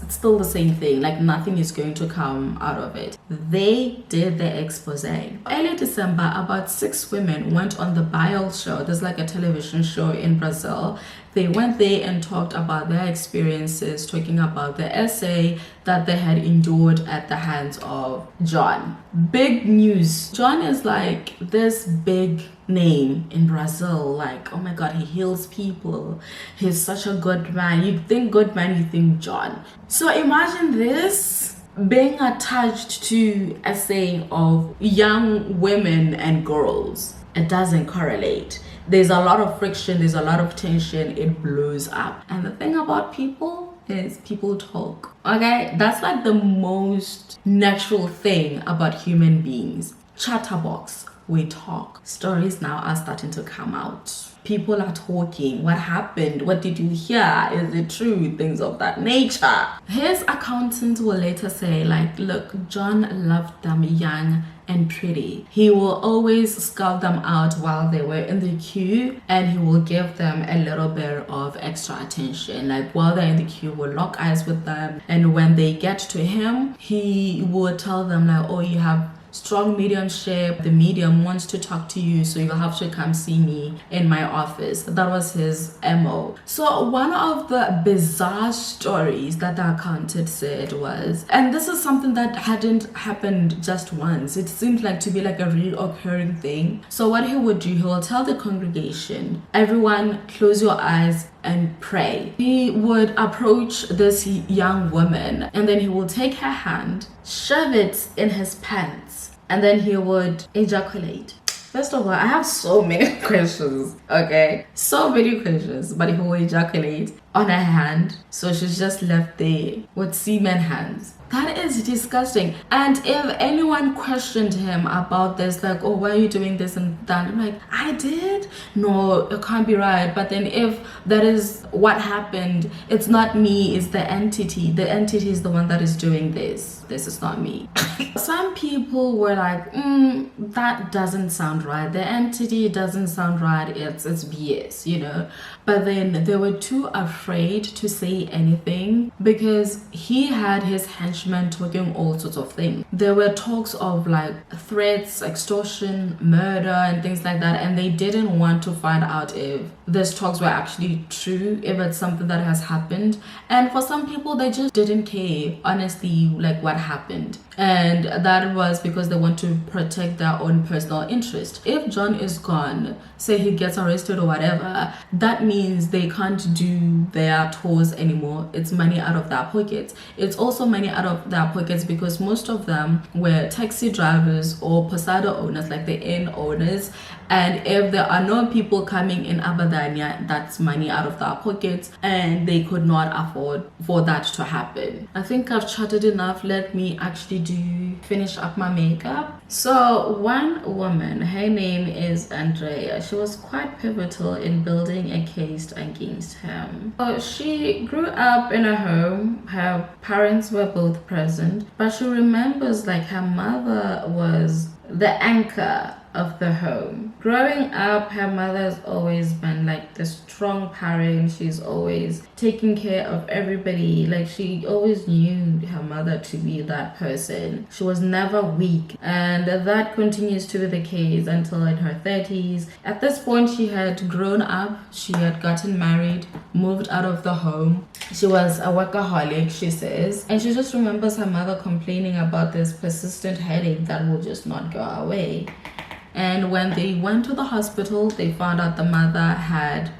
still the same thing, like nothing is going to come out of it. They did the expose. Early December, about 6 women went on the Bile show. There's like a television show in Brazil. They went there and talked about their experiences, talking about the essay that they had endured at the hands of John. Big news. John is like this big name in Brazil. Like, oh my God, he heals people. He's such a good man. You think good man, you think John. So imagine this being attached to a saying of young women and girls. It doesn't correlate. There's a lot of friction, there's a lot of tension, it blows up. And the thing about people is people talk, okay? That's like the most natural thing about human beings. Chatterbox, we talk. Stories now are starting to come out. People are talking. What happened? What did you hear? Is it true? Things of that nature. His accountant will later say, like, look, John loved them young and pretty. He will always scout them out while they were in the queue, and he will give them a little bit of extra attention. Like while they're in the queue, will lock eyes with them, and when they get to him, he would tell them like, oh, you have strong mediumship, the medium wants to talk to you, so you'll have to come see me in my office. That was his MO. So one of the bizarre stories that the accountant said was, and this is something that hadn't happened just once, it seemed like to be like a reoccurring thing. So what he would do, he will tell the congregation, everyone close your eyes and pray. He would approach this young woman, and then he will take her hand, shove it in his pants, and then he would ejaculate. First of all, I have so many questions, okay? So many questions, but he will ejaculate on her hand, so she's just left there with semen hands. That is disgusting. And if anyone questioned him about this, like, oh, why are you doing this and that? I'm like, I did? No, it can't be right. But then if that is what happened, it's not me, it's the entity. The entity is the one that is doing this. This is not me. Some people were like, that doesn't sound right. The entity doesn't sound right. It's BS, you know? But then they were too afraid to say anything because he had his henchmen talking all sorts of things. There were talks of like threats, extortion, murder, and things like that. And they didn't want to find out if these talks were actually true, if it's something that has happened. And for some people, they just didn't care, honestly, like what happened. And that was because they want to protect their own personal interest. If John is gone, say he gets arrested or whatever, that means they can't do their tours anymore. It's money out of their pockets. It's also money out of their pockets because most of them were taxi drivers or posada owners, like the inn owners, And if there are no people coming in Abadania, that's money out of their pockets, and they could not afford for that to happen. I think I've chatted enough. Let me actually finish up my makeup. So one woman, her name is Andrea. She was quite pivotal in building a case against him. So she grew up in a home. Her parents were both present, but she remembers like her mother was the anchor of the home. Growing up, her mother has always been like the strong parent. She's always taking care of everybody. Like she always knew her mother to be that person. She was never weak, and that continues to be the case until in her 30s. At this point, she had grown up. She had gotten married, moved out of the home. She was a workaholic, she says, and she just remembers her mother complaining about this persistent headache that will just not go away. And when they went to the hospital, they found out the mother had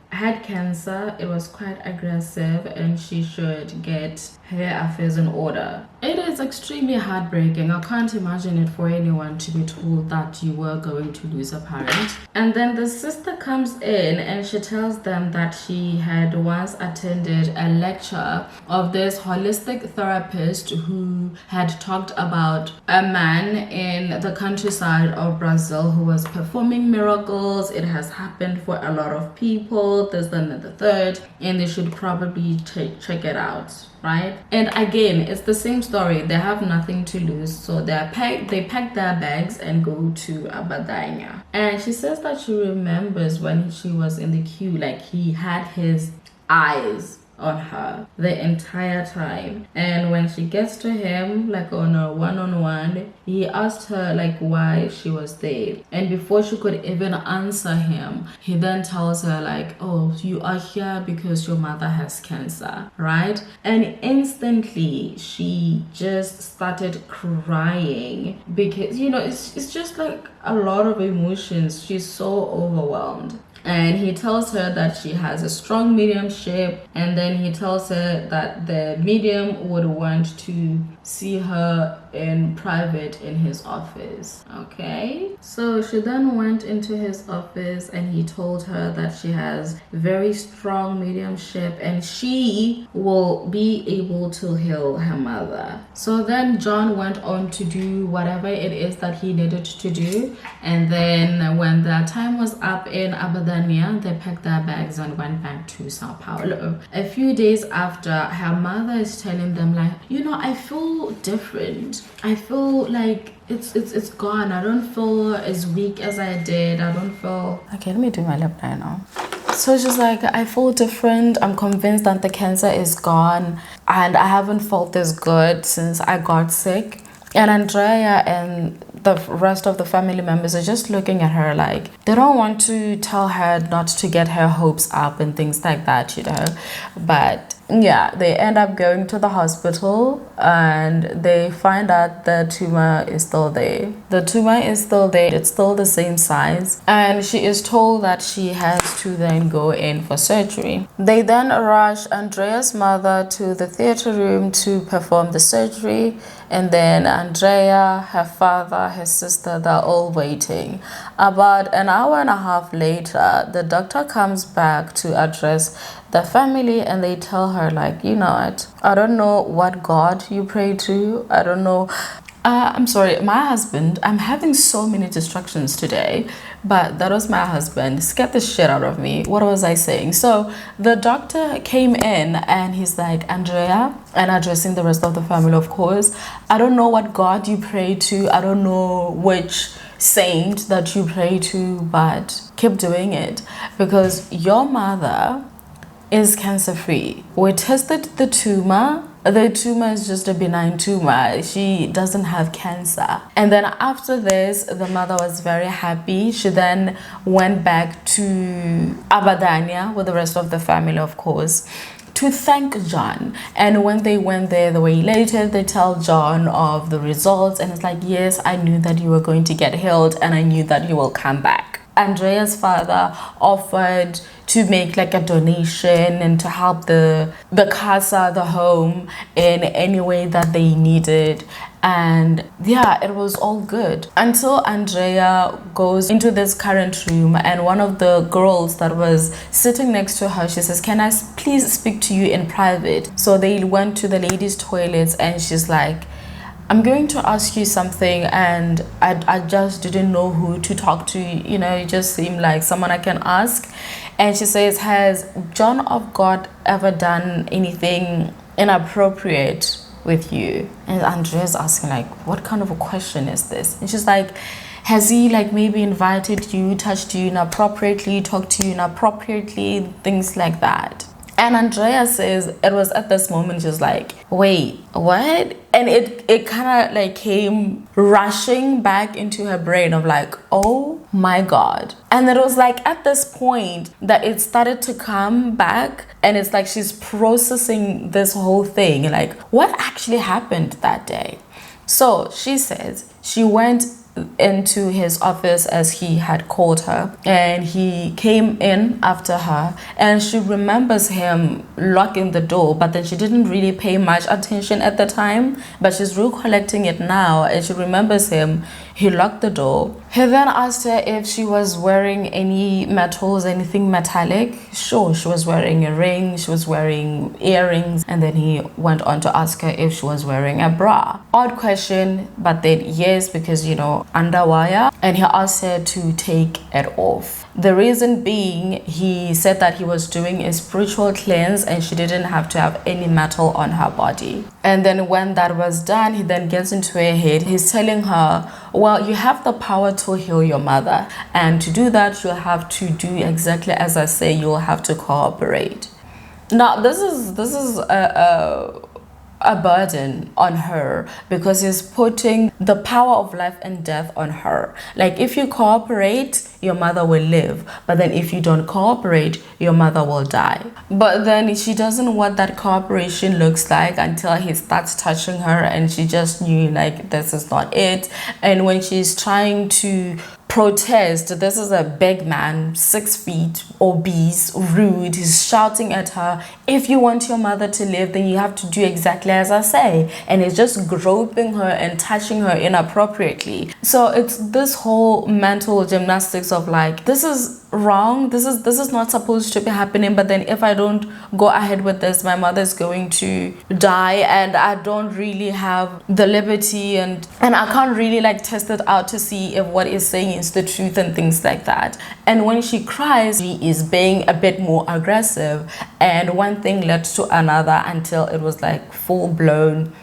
cancer. It was quite aggressive, and she should get her affairs in order. It is extremely heartbreaking. I can't imagine it for anyone to be told that you were going to lose a parent. And then the sister comes in and she tells them that she had once attended a lecture of this holistic therapist who had talked about a man in the countryside of Brazil who was performing miracles. It has happened for a lot of people, this, then, and the third, and they should probably check it out. Right? And again, it's the same story. They have nothing to lose, so they pack their bags and go to Abadania. And she says that she remembers when she was in the queue, like he had his eyes on her the entire time. And when she gets to him, like on a one-on-one, he asked her like why she was there, and before she could even answer him, he then tells her like, oh, you are here because your mother has cancer, right? And instantly she just started crying because, you know, it's just like a lot of emotions. She's so overwhelmed. And he tells her that she has a strong mediumship, and then he tells her that the medium would want to see her in private in his office. Okay, so she then went into his office and he told her that she has very strong mediumship and she will be able to heal her mother. So then John went on to do whatever it is that he needed to do, and then when their time was up in Abadania, they packed their bags and went back to Sao Paulo. A few days after, her mother is telling them like, you know, I feel different. I feel like it's gone. I don't feel as weak as I did. I don't feel... Okay, let me do my lip now. So she's like, I feel different. I'm convinced that the cancer is gone, and I haven't felt this good since I got sick. And Andrea and the rest of the family members are just looking at her like they don't want to tell her not to get her hopes up and things like that, you know. But yeah, they end up going to the hospital and they find out the tumor is still there. The tumor is still there. It's still the same size. And she is told that she has to then go in for surgery. They then rush Andrea's mother to the theater room to perform the surgery. And then Andrea, her father, her sister, they're all waiting. About an hour and a half later, the doctor comes back to address the family and they tell her like, you know what, I don't know what God you pray to. I don't know. I'm sorry, my husband, I'm having so many distractions today, but that was my husband. Scared the shit out of me. What was I saying? So the doctor came in and he's like, Andrea, and addressing the rest of the family, of course, I don't know what God you pray to. I don't know which saint that you pray to, but keep doing it because your mother is cancer-free. We tested the tumor. The tumor is just a benign tumor. She doesn't have cancer. And then after this, the mother was very happy. She then went back to Abadania with the rest of the family, of course, to thank John. And when they went there, they were elated. They tell John of the results and it's like, yes, I knew that you were going to get healed and I knew that you will come back. Andrea's father offered to make like a donation and to help the casa, the home, in any way that they needed. And yeah, it was all good until Andrea goes into this current room, and one of the girls that was sitting next to her, she says, "Can I please speak to you in private?" So they went to the ladies' toilets, and she's like, "I'm going to ask you something, and I just didn't know who to talk to. You know, it just seemed like someone I can ask." And she says, "Has John of God ever done anything inappropriate with you?" And Andrea's asking like, what kind of a question is this? And she's like, "Has he like maybe invited you, touched you inappropriately, talked to you inappropriately, things like that?" And Andrea says it was at this moment she's like, "Wait, what?" And it kind of like came rushing back into her brain of like, oh my God. And it was like at this point that it started to come back, and it's like she's processing this whole thing, like what actually happened that day. So she says she went into his office as he had called her, and he came in after her, and she remembers him locking the door, but then she didn't really pay much attention at the time, but she's recollecting it now, and she remembers him. He locked the door. He then asked her if she was wearing any metals, anything metallic. Sure, she was wearing a ring, she was wearing earrings, and then he went on to ask her if she was wearing a bra. Odd question, but then yes, because you know, underwire. And he asked her to take it off. The reason being, he said that he was doing a spiritual cleanse and she didn't have to have any metal on her body. And then when that was done, he then gets into her head. He's telling her, well, you have the power to heal your mother. And to do that, you'll have to do exactly as I say, you'll have to cooperate. Now, this is a burden on her, because he's putting the power of life and death on her. Like, if you cooperate, your mother will live, but then if you don't cooperate, your mother will die. But then she doesn't know what that cooperation looks like until he starts touching her, and she just knew like this is not it. And when she's trying to protest, this is a big man, 6 feet, obese, rude. He's shouting at her, if you want your mother to live, then you have to do exactly as I say. And he's just groping her and touching her inappropriately. So it's this whole mental gymnastics of like, this is wrong, this is not supposed to be happening, but then if I don't go ahead with this, my mother's going to die, and I don't really have the liberty, and I can't really like test it out to see if what is saying is the truth and things like that. And when she cries, she is being a bit more aggressive, and one thing led to another until it was like full-blown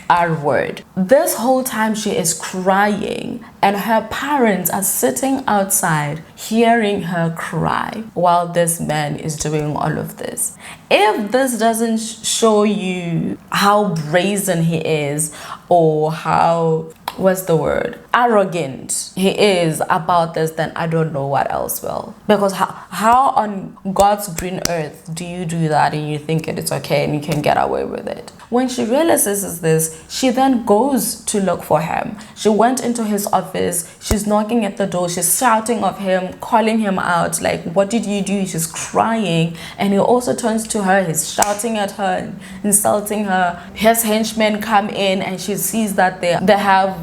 R-word. This whole time she is crying, and her parents are sitting outside hearing her cry while this man is doing all of this. If this doesn't show you how brazen he is, or how, what's the word, arrogant he is about this, then I don't know what else will. Because how on God's green earth do you do that and you think it's okay and you can get away with it? When she realizes this, she then goes to look for him. She went into his office, she's knocking at the door, she's shouting of him, calling him out, like, what did you do? She's crying, and he also turns to her, he's shouting at her, insulting her. His henchmen come in, and she sees that they have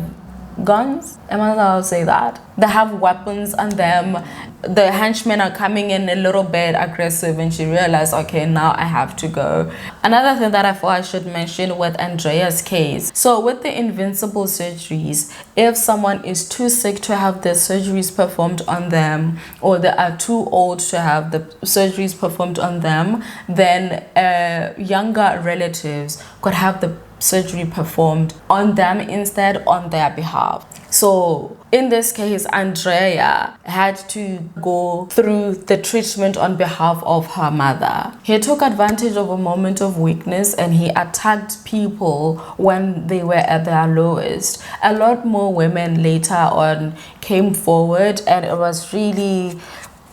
guns. Am I allowed to say that? They have weapons on them. The henchmen are coming in a little bit aggressive, and she realized, okay, now I have to go. Another thing that I thought I should mention with Andrea's case. So with the invincible surgeries, if someone is too sick to have the surgeries performed on them, or they are too old to have the surgeries performed on them, then younger relatives could have the surgery performed on them instead, on their behalf. So in this case, Andrea had to go through the treatment on behalf of her mother. He took advantage of a moment of weakness, and he attacked people when they were at their lowest. A lot more women later on came forward, and it was really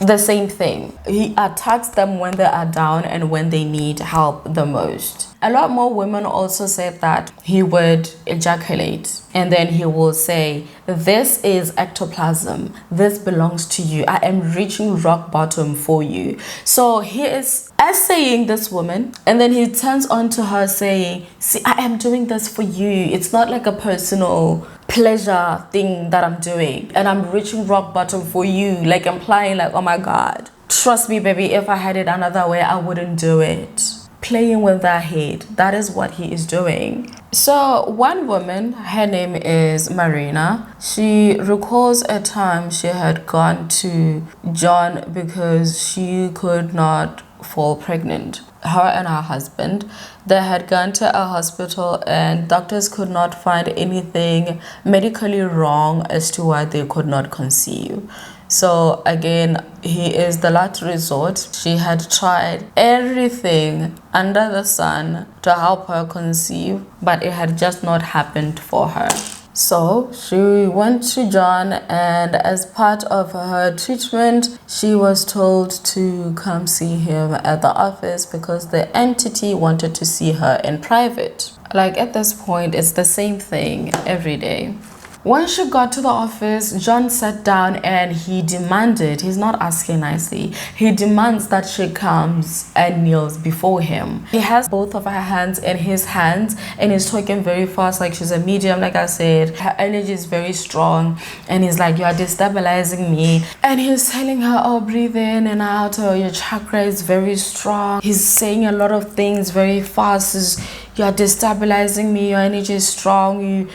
the same thing. He attacks them when they are down and when they need help the most. A lot more women also said that he would ejaculate and then he will say, this is ectoplasm, this belongs to you, I am reaching rock bottom for you. So he is essaying this woman, and then he turns on to her saying, see, I am doing this for you, it's not like a personal pleasure thing that I'm doing, and I'm reaching rock bottom for you, like implying like, oh my god, trust me baby, if I had it another way I wouldn't do it. Playing with their head, that is what he is doing. So one woman, her name is Marina, she recalls a time she had gone to John because she could not fall pregnant. Her and her husband, they had gone to a hospital and doctors could not find anything medically wrong as to why they could not conceive. So again, he is the last resort. She had tried everything under the sun to help her conceive, but it had just not happened for her. So she went to John, and as part of her treatment, she was told to come see him at the office because the entity wanted to see her in private. Like at this point, it's the same thing every day. When she got to the office, John sat down and he demanded, he's not asking nicely, he demands that she comes and kneels before him. He has both of her hands in his hands and he's talking very fast, like she's a medium, like I said. Her energy is very strong and he's like, you are destabilizing me. And he's telling her, oh, breathe in and out, oh, your chakra is very strong. He's saying a lot of things very fast. You are destabilizing me, your energy is strong.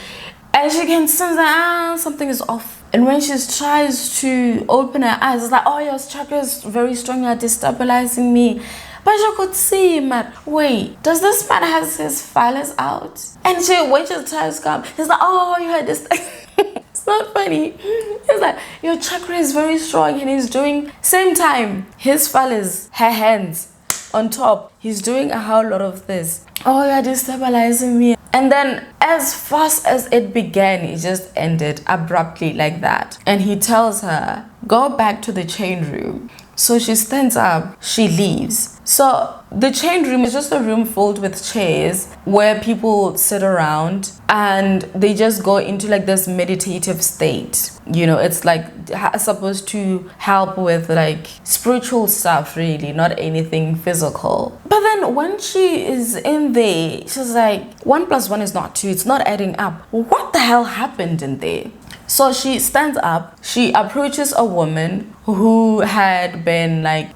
And she can sense that something is off. And when she tries to open her eyes, it's like, oh, your chakra is very strong, you're destabilizing me. But she could see him at, wait, does this man have his phallus out? And when she tries to come, he's like, oh, you had this. It's not funny. He's like, your chakra is very strong, and he's doing, same time, his phallus, her hands on top. He's doing a whole lot of this. Oh, you're destabilizing me. And then as fast as it began, it just ended abruptly like that. And he tells her, go back to the chain room. So she stands up, she leaves. So the chain room is just a room filled with chairs where people sit around and they just go into like this meditative state. You know, it's like supposed to help with like spiritual stuff, really, not anything physical. But then when she is in there, she's like, 1 + 1 is not 2, it's not adding up. What the hell happened in there? So she stands up, she approaches a woman who had been like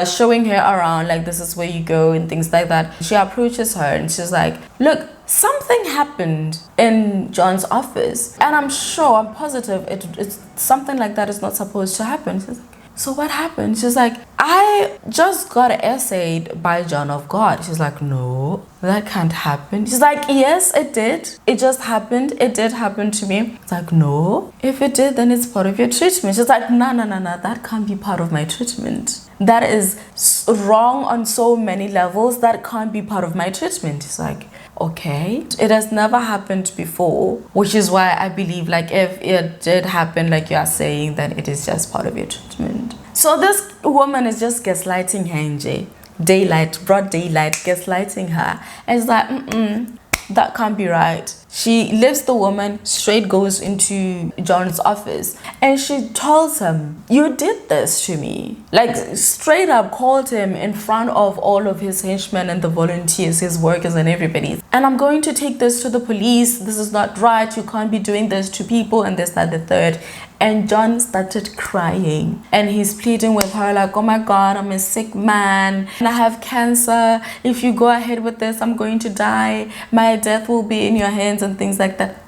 showing her around, like this is where you go and things like that. She approaches her and she's like, look, something happened in John's office and I'm sure, I'm positive it's something like that is not supposed to happen. She's like, so what happened? She's like, I just got essayed by John of God. She's like, no, that can't happen. She's like, yes, it did. It just happened. It did happen to me. It's like, no, if it did, then it's part of your treatment. She's like, no, that can't be part of my treatment. That is wrong on so many levels. That can't be part of my treatment. It's like, okay, it has never happened before, which is why I believe like if it did happen, like you are saying, then it is just part of your treatment. So this woman is just gaslighting her in daylight, broad daylight, gaslighting her. And it's like, that can't be right. She lifts the woman, straight goes into John's office, and she tells him, you did this to me. Like straight up called him in front of all of his henchmen and the volunteers, his workers and everybody. And I'm going to take this to the police. This is not right. You can't be doing this to people and this, that, the third. And John started crying and he's pleading with her like, oh my God, I'm a sick man and I have cancer. If you go ahead with this, I'm going to die. My death will be in your hands and things like that.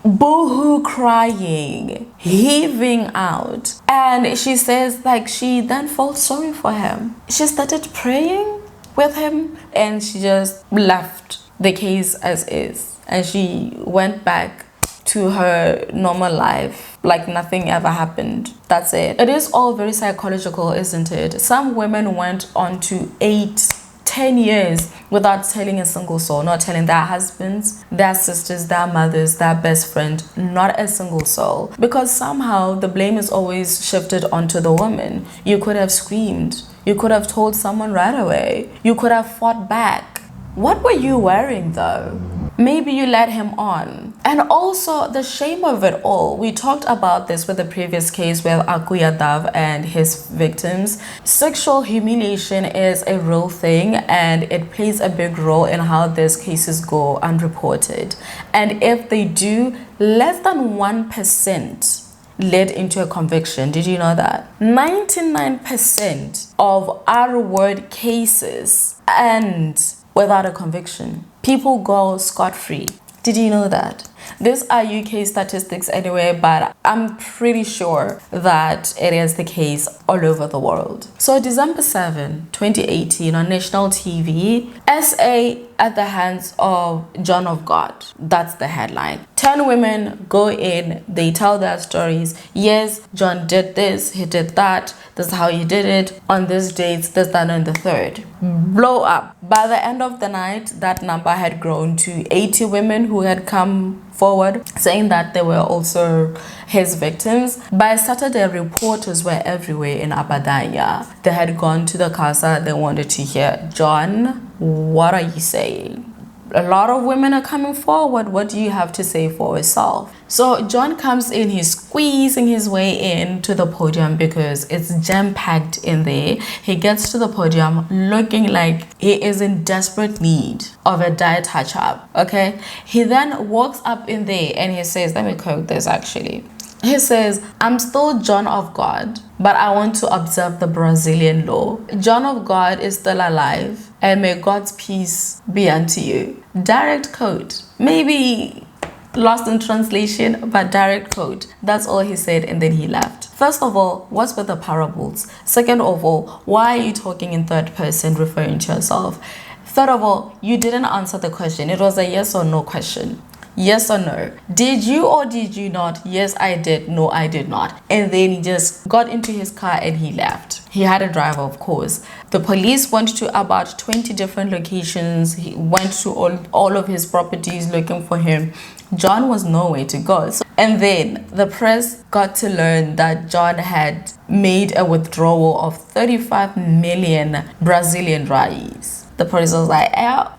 Boo-hoo, crying, heaving out. And she says like she then felt sorry for him. She started praying with him and she just left the case as is. And she went back to her normal life like nothing ever happened. That's it. It is all very psychological, isn't it? Some women went on to 8-10 years without telling a single soul, not telling their husbands, their sisters, their mothers, their best friend, not a single soul. Because somehow the blame is always shifted onto the woman. You could have screamed. You could have told someone right away. You could have fought back. What were you wearing though? Maybe you led him on. And also the shame of it all. We talked about this with the previous case with Akuya Dav and his victims. Sexual humiliation is a real thing, and it plays a big role in how these cases go unreported. And if they do, less than 1% led into a conviction. Did you know that? 99% of R-word cases end without a conviction. People go scot-free. Did you know that? These are UK statistics anyway, but I'm pretty sure that it is the case all over the world. So December 7, 2018 on national TV, SA at the hands of John of God. That's the headline. 10 women go in, they tell their stories. Yes, John did this, he did that, this is how he did it, on this date, this, that, and the third. Blow up. By the end of the night, that number had grown to 80 women who had come forward saying that they were also his victims. By Saturday, reporters were everywhere in Abadania. They had gone to the casa. They wanted to hear, John, what are you saying? A lot of women are coming forward. What do you have to say for yourself? So John comes in, he's squeezing his way in to the podium because it's jam-packed in there. He gets to the podium looking like he is in desperate need of a diet touch-up, okay? He then walks up in there and he says, let me quote this actually. He says, I'm still John of God, but I want to observe the Brazilian law. John of God is still alive, and may God's peace be unto you. Direct quote. Maybe lost in translation, but direct quote. That's all he said, and then he left. First of all, what's with the parables? Second of all, why are you talking in third person, referring to yourself? Third of all, you didn't answer the question. It was a yes or no question. Yes or no? Did you or did you not? Yes, I did. No, I did not. And then he just got into his car and he left. He had a driver, of course. The police went to about 20 different locations. He went to all of his properties looking for him. John was nowhere to go. And then the press got to learn that John had made a withdrawal of 35 million Brazilian reais. The police was like,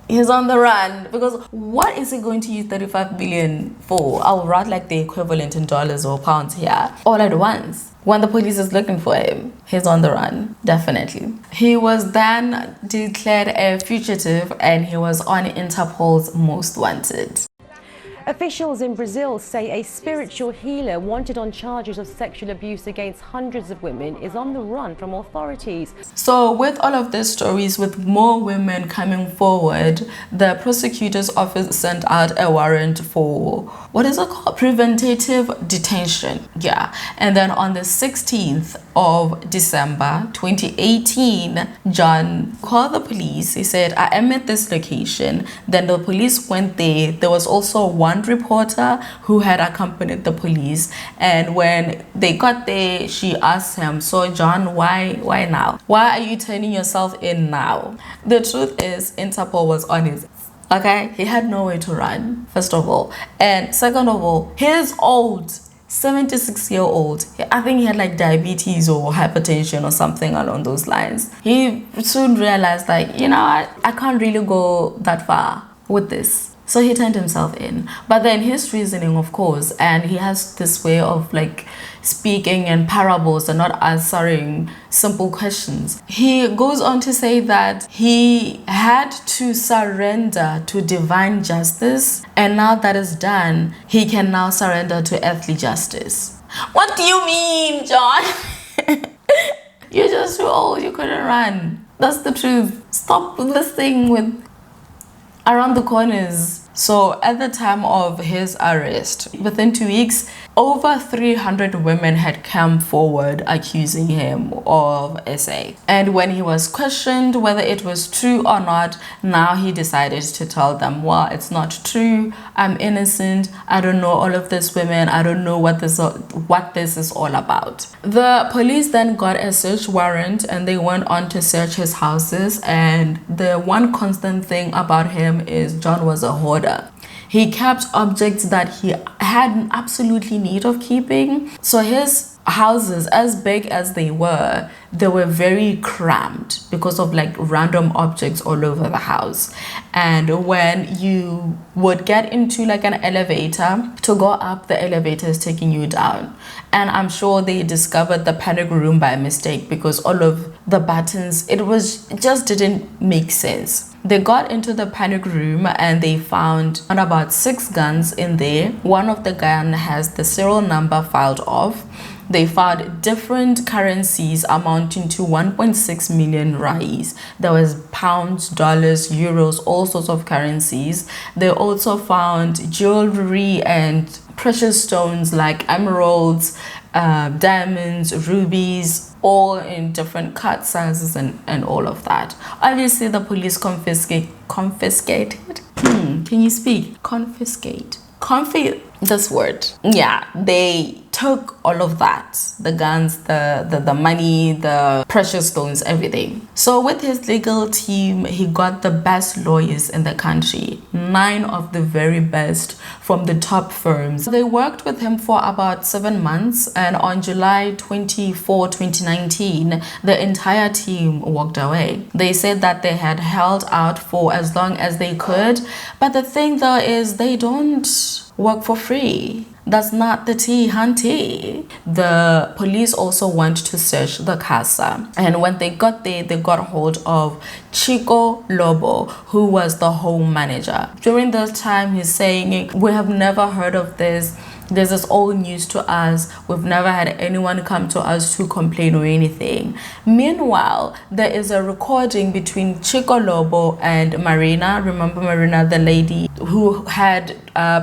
he's on the run. Because what is he going to use 35 million for? I'll write like the equivalent in dollars or pounds here all at once. When the police is looking for him, he's on the run, definitely. He was then declared a fugitive and he was on Interpol's most wanted. Officials in Brazil say a spiritual healer wanted on charges of sexual abuse against hundreds of women is on the run from authorities. So with all of these stories, with more women coming forward, the prosecutor's office sent out a warrant for, what is it called? Preventative detention. Yeah. And then on the 16th of December 2018, John called the police. He said, I am at this location. Then the police went there. There was also one reporter who had accompanied the police, and when they got there, she asked him, so John, why now? Why are you turning yourself in now? The truth is, Interpol was on his, okay? He had nowhere to run, first of all, and second of all, he's old, 76-year-old. I think he had like diabetes or hypertension or something along those lines. He soon realized, like, you know, I can't really go that far with this. So he turned himself in. But then his reasoning, of course, and he has this way of like speaking in parables and not answering simple questions. He goes on to say that he had to surrender to divine justice, and now that is done, he can now surrender to earthly justice. What do you mean, John? You're just too old, you couldn't run. That's the truth. Stop this thing with around the corners. So at the time of his arrest, within 2 weeks, over 300 women had come forward accusing him of SA. And when he was questioned whether it was true or not, now he decided to tell them, well, it's not true. I'm innocent. I don't know all of these women. I don't know what this is all about. The police then got a search warrant and they went on to search his houses. And the one constant thing about him is John was a hoarder. He kept objects that he had absolutely need of keeping. So his houses, as big as they were very cramped because of like random objects all over the house. And when you would get into like an elevator to go up, the elevator is taking you down. And I'm sure they discovered the panic room by mistake because all of the buttons, it just didn't make sense. They got into the panic room and they found about 6 guns in there. One of the gun has the serial number filed off. They found different currencies amounting to 1.6 million rais. There was pounds, dollars, euros, all sorts of currencies. They also found jewelry and precious stones like emeralds, diamonds, rubies, all in different cut sizes and all of that. Obviously, the police confiscated. Can you speak? Confiscate. This word. Yeah, they took all of that, the guns, the money, the precious stones, everything. So with his legal team, he got the best lawyers in the country, 9 of the very best from the top firms. They worked with him for about 7 months, and on July 24, 2019, the entire team walked away. They said that they had held out for as long as they could, but the thing though is they don't work for free. That's not the tea, hunty. The police also went to search the casa, and when they got there, they got hold of Chico Lobo, who was the home manager. During this time, he's saying, we have never heard of this. This is all news to us. We've never had anyone come to us to complain or anything. Meanwhile, there is a recording between Chico Lobo and Marina. Remember Marina, the lady who had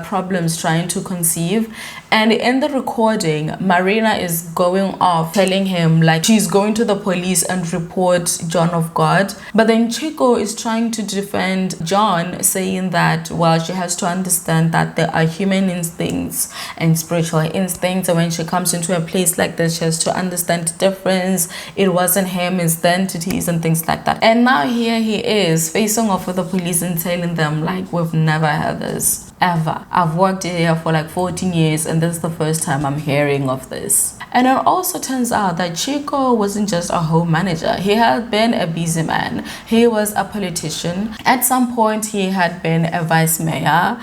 problems trying to conceive? And in the recording, Marina is going off telling him like she's going to the police and report John of God. But then Chico is trying to defend John, saying that, well, she has to understand that there are human instincts and spiritual instincts. And when she comes into a place like this, she has to understand the difference. It wasn't him, it's the entities and things like that. And now here he is facing off with the police and telling them like, we've never had this. Ever. I've worked here for like 14 years and this is the first time I'm hearing of this. And it also turns out that Chico wasn't just a home manager. He had been a busy man. He was a politician. At some point, he had been a vice mayor,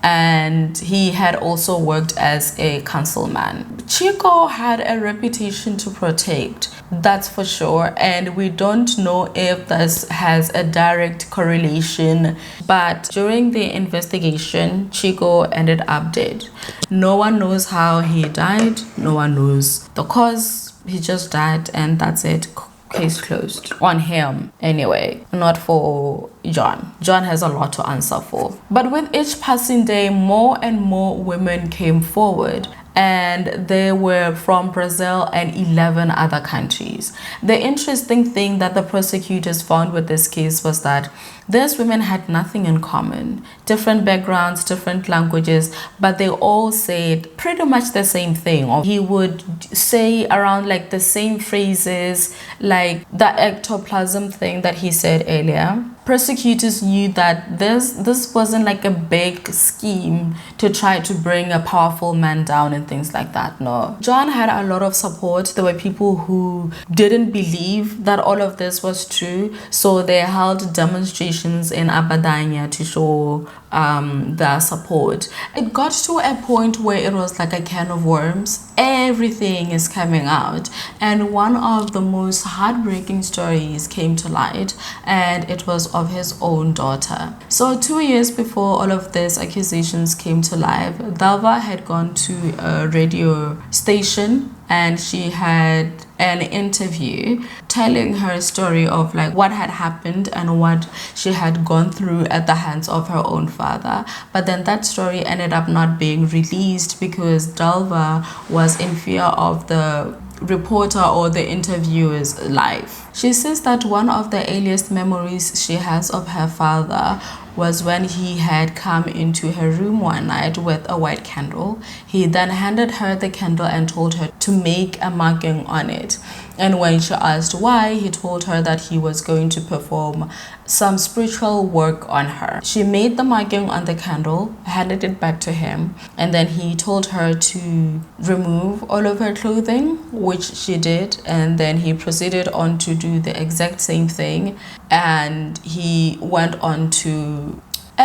and he had also worked as a councilman. Chico had a reputation to protect, that's for sure, and we don't know if this has a direct correlation, but during the investigation, Chico ended up dead. No one knows how he died, no one knows the cause. He just died and that's it. Case closed on him anyway, not for John. John has a lot to answer for. But with each passing day, more and more women came forward, and they were from Brazil and 11 other countries. The interesting thing that the prosecutors found with this case was that these women had nothing in common. Different backgrounds, different languages, but they all said pretty much the same thing. Or he would say around like the same phrases, like the ectoplasm thing that he said earlier. Prosecutors knew that this wasn't like a big scheme to try to bring a powerful man down and things like that. No. John had a lot of support. There were people who didn't believe that all of this was true, so they held demonstrations in Abadania to show their support. It got to a point where it was like a can of worms. Everything is coming out, and one of the most heartbreaking stories came to light, and it was of his own daughter. So 2 years before all of these accusations came to life, Dalva had gone to a radio station and she had an interview telling her story of like what had happened and what she had gone through at the hands of her own father. But then that story ended up not being released because Dalva was in fear of the reporter or the interviewer's life. She says that one of the earliest memories she has of her father was when he had come into her room one night with a white candle. He then handed her the candle and told her to make a marking on it. And when she asked why, he told her that he was going to perform some spiritual work on her. She made the marking on the candle, handed it back to him, and then he told her to remove all of her clothing, which she did, and then he proceeded on to do the exact same thing, and he went on to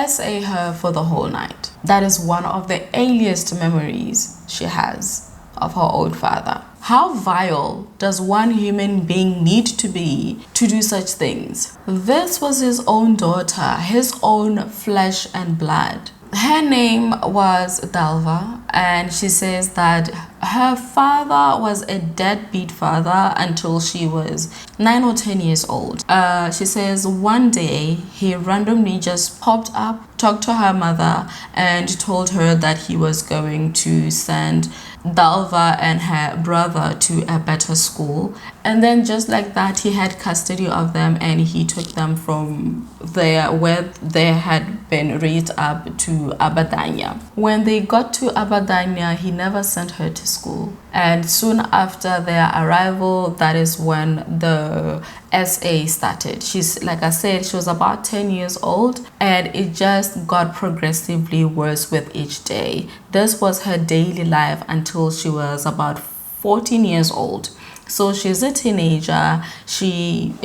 SA her for the whole night. That is one of the earliest memories she has of her own father. How vile does one human being need to be to do such things? This was his own daughter, his own flesh and blood. Her name was Dalva, and she says that her father was a deadbeat father until she was 9 or 10 years old. She says one day he randomly just popped up, talked to her mother, and told her that he was going to send Dalva and her brother to a better school. And then just like that, he had custody of them and he took them from there where they had been raised up to Abadania. When they got to Abadania, he never sent her to school. And soon after their arrival, that is when the SA started. She's, like I said, she was about 10 years old, and it just got progressively worse with each day. This was her daily life until she was about 14 years old. So she's a teenager, she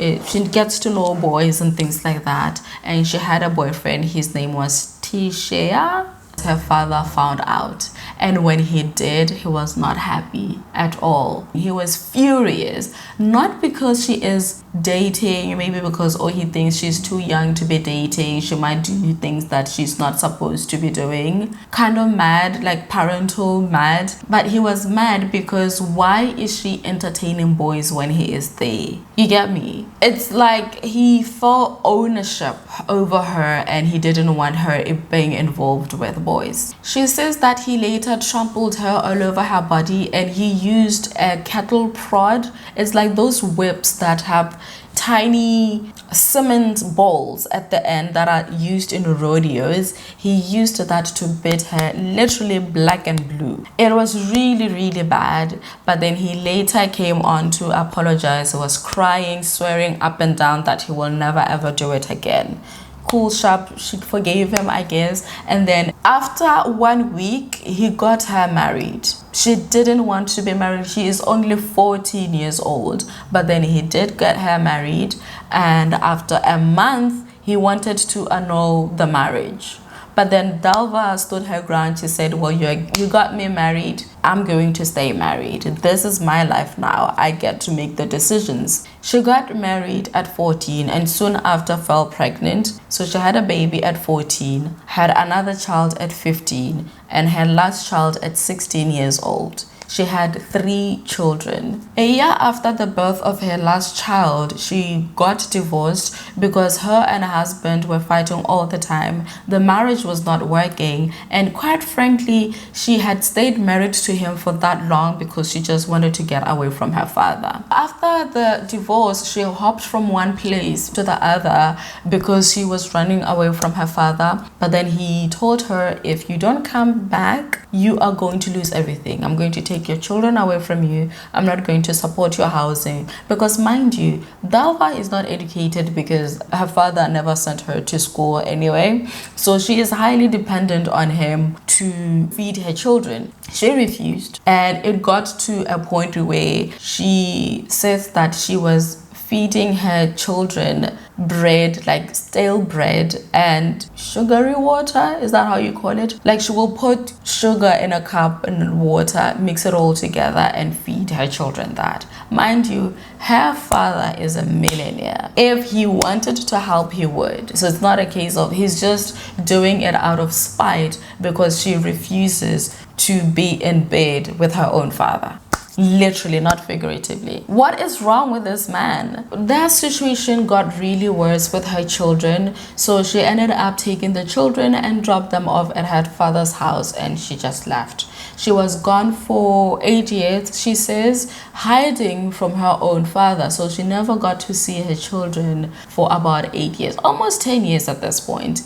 gets to know boys and things like that, and she had a boyfriend. His name was Tishea. Her father found out, and when he did, he was not happy at all. He was furious, not because she is dating, maybe because he thinks she's too young to be dating, she might do things that she's not supposed to be doing, kind of mad, like parental mad. But he was mad because why is she entertaining boys when he is there? You get me? It's like he felt ownership over her and he didn't want her being involved with boys. She says that he later trampled her all over her body and he used a cattle prod. It's like those whips that have tiny cement balls at the end that are used in rodeos. He used that to beat her literally black and blue. It was really, really bad, but then he later came on to apologize. He was crying, swearing up and down that he will never ever do it again. Cool, sharp, she forgave him, I guess. And then after 1 week, he got her married. She didn't want to be married. She is only 14 years old. But then he did get her married. And after a month, he wanted to annul the marriage. But then Dalva stood her ground. She said, well, you got me married. I'm going to stay married. This is my life now. I get to make the decisions. She got married at 14 and soon after fell pregnant. So she had a baby at 14, had another child at 15, and her last child at 16 years old. She had 3 children. A year after the birth of her last child, she got divorced because her and her husband were fighting all the time. The marriage was not working, and quite frankly, she had stayed married to him for that long because she just wanted to get away from her father. After the divorce, she hopped from one place to the other because she was running away from her father. But then he told her, if you don't come back, you are going to lose everything. I'm going to take your children away from you. I'm not going to support your housing. Because mind you, Dalva is not educated because her father never sent her to school anyway. So she is highly dependent on him to feed her children. She refused, and it got to a point where she says that she was feeding her children bread, like stale bread and sugary water. Is that how you call it? Like she will put sugar in a cup and water, mix it all together and feed her children that. Mind you, her father is a millionaire. If he wanted to help, he would. So it's not a case of he's just doing it out of spite because she refuses to be in bed with her own father. literally, not figuratively. What is wrong with this man? Their situation got really worse with her children, so she ended up taking the children and dropped them off at her father's house, and she just left. She was gone for 8 years, she says, hiding from her own father. So she never got to see her children for about 8 years, almost 10 years at this point.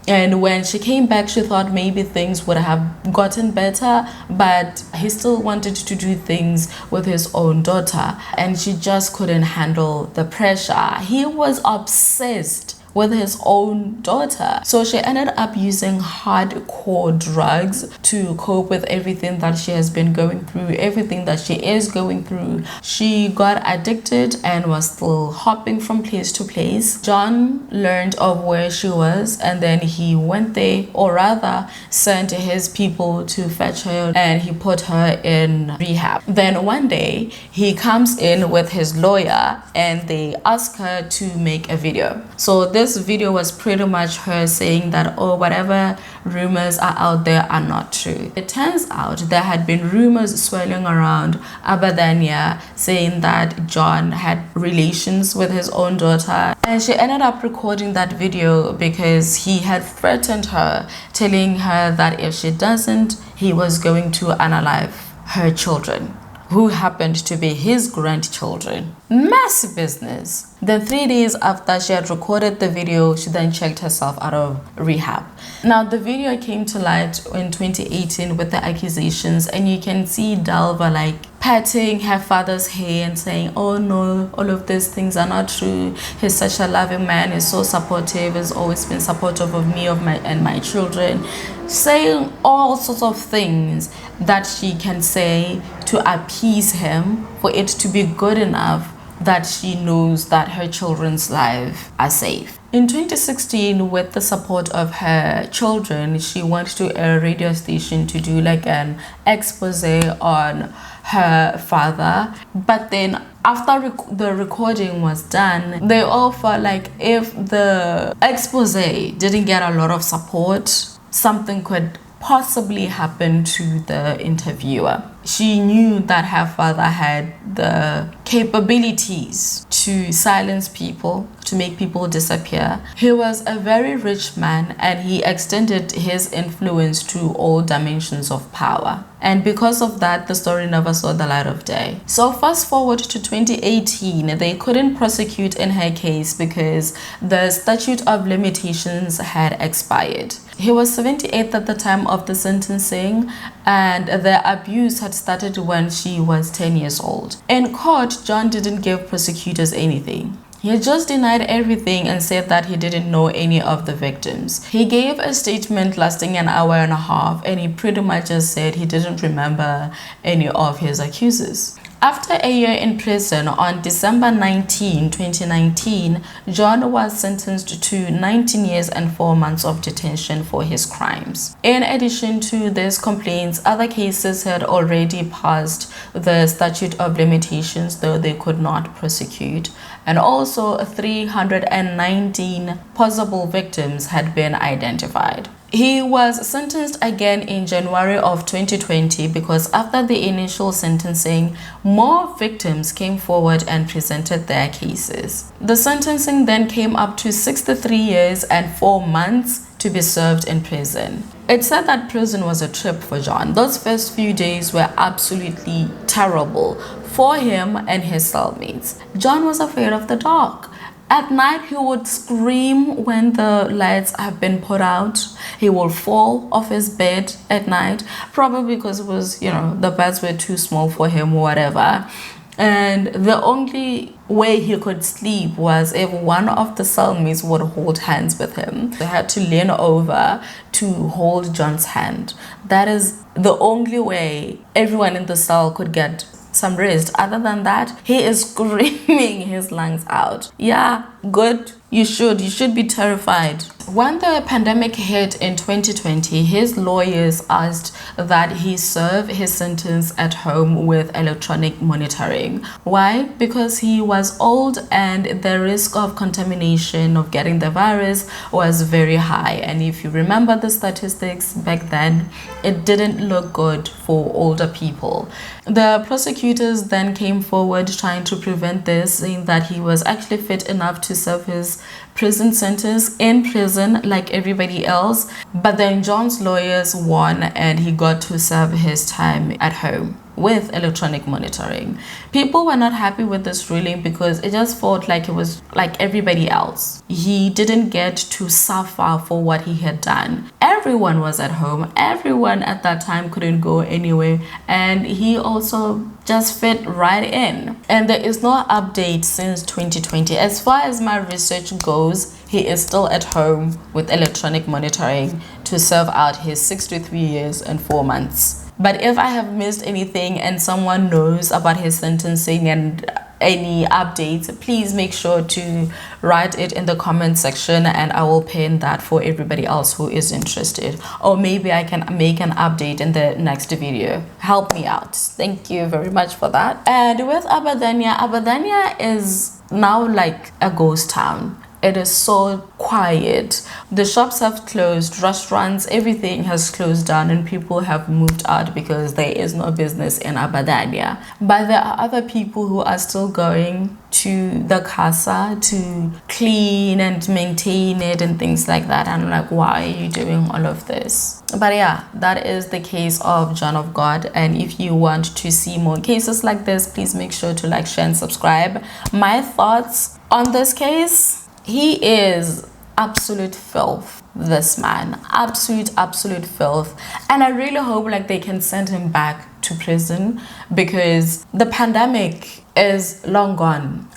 And when she came back, she thought maybe things would have gotten better, but he still wanted to do things with his own daughter, and she just couldn't handle the pressure. He was obsessed with his own daughter. So she ended up using hardcore drugs to cope with everything that she has been going through, everything that she is going through. She got addicted and was still hopping from place to place. John learned of where she was, and then he went there, or rather sent his people to fetch her, and he put her in rehab. Then one day he comes in with his lawyer and they ask her to make a video. So this video was pretty much her saying that, oh, whatever rumors are out there are not true. It turns out there had been rumors swirling around Abadania saying that John had relations with his own daughter, and she ended up recording that video because he had threatened her, telling her that if she doesn't, he was going to unalive her children, who happened to be his grandchildren. Massive business. Then 3 days after she had recorded the video, she then checked herself out of rehab. Now the video came to light in 2018 with the accusations, and you can see Dalva like patting her father's hair and saying, oh no, all of these things are not true. He's such a loving man, he's so supportive, has always been supportive of me and my children, saying all sorts of things that she can say to appease him for it to be good enough that she knows that her children's lives are safe. In 2016, with the support of her children, she went to a radio station to do like an expose on her father. But then after the recording was done, they all felt like if the expose didn't get a lot of support, something could possibly happen to the interviewer. She knew that her father had the capabilities to silence people, to make people disappear. He was a very rich man, and he extended his influence to all dimensions of power. And because of that, the story never saw the light of day. So fast forward to 2018, they couldn't prosecute in her case because the statute of limitations had expired. He was 78 at the time of the sentencing, and the abuse had started when she was 10 years old. In court, John didn't give prosecutors anything. He just denied everything and said that he didn't know any of the victims. He gave a statement lasting an hour and a half, and he pretty much just said he didn't remember any of his accusers. After a year in prison, on December 19, 2019, John was sentenced to 19 years and 4 months of detention for his crimes. In addition to these complaints, other cases had already passed the statute of limitations, though they could not prosecute. And also 319 possible victims had been identified. He was sentenced again in January of 2020 because after the initial sentencing, more victims came forward and presented their cases. The sentencing then came up to 63 years and 4 months to be served in prison. It said that prison was a trip for John. Those first few days were absolutely terrible for him and his cellmates. John was afraid of the dark. At night, he would scream when the lights have been put out. He will fall off his bed at night, probably because it was, the beds were too small for him or whatever. And the only way he could sleep was if one of the cellmates would hold hands with him. They had to lean over to hold John's hand. That is the only way everyone in the cell could get some rest. Other than that, he is screaming his lungs out. Yeah, good. You should be terrified. when the pandemic hit in 2020, his lawyers asked that he serve his sentence at home with electronic monitoring. Why? Because he was old and the risk of contamination of getting the virus was very high. And if you remember the statistics back then, it didn't look good for older people. The prosecutors then came forward trying to prevent this, saying that he was actually fit enough to serve his prison sentence in prison like everybody else. But then John's lawyers won and he got to serve his time at home with electronic monitoring. People were not happy with this ruling because it just felt like it was like everybody else. He didn't get to suffer for what he had done. Everyone was at home. Everyone at that time couldn't go anywhere, and he also just fit right in. And there is no update since 2020. As far as my research goes, he is still at home with electronic monitoring to serve out his 63 years and 4 months. But if I have missed anything and someone knows about his sentencing and any updates, please make sure to write it in the comment section and I will pin that for everybody else who is interested. Or maybe I can make an update in the next video. Help me out. Thank you very much for that. And with Abadania, Abadania is now like a ghost town. It is so quiet. The shops have closed, restaurants, everything has closed down, and people have moved out because there is no business in Abadania. But there are other people who are still going to the casa to clean and maintain it and things like that. And I'm like, why are you doing all of this? But yeah, that is the case of John of God. And if you want to see more cases like this, please make sure to like, share, and subscribe. My thoughts on this case: he is absolute filth, this man. Absolute filth. And I really hope like they can send him back to prison because the pandemic is long gone.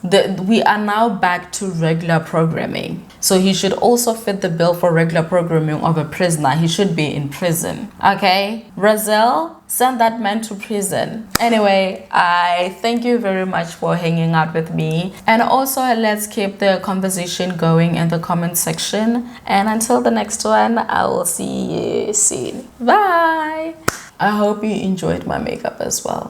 We are now back to regular programming. So he should also fit the bill for regular programming of a prisoner. He should be in prison. Okay? Brazil, send that man to prison. Anyway, I thank you very much for hanging out with me. And also, let's keep the conversation going in the comment section. And until the next one, I will see you soon. Bye! I hope you enjoyed my makeup as well.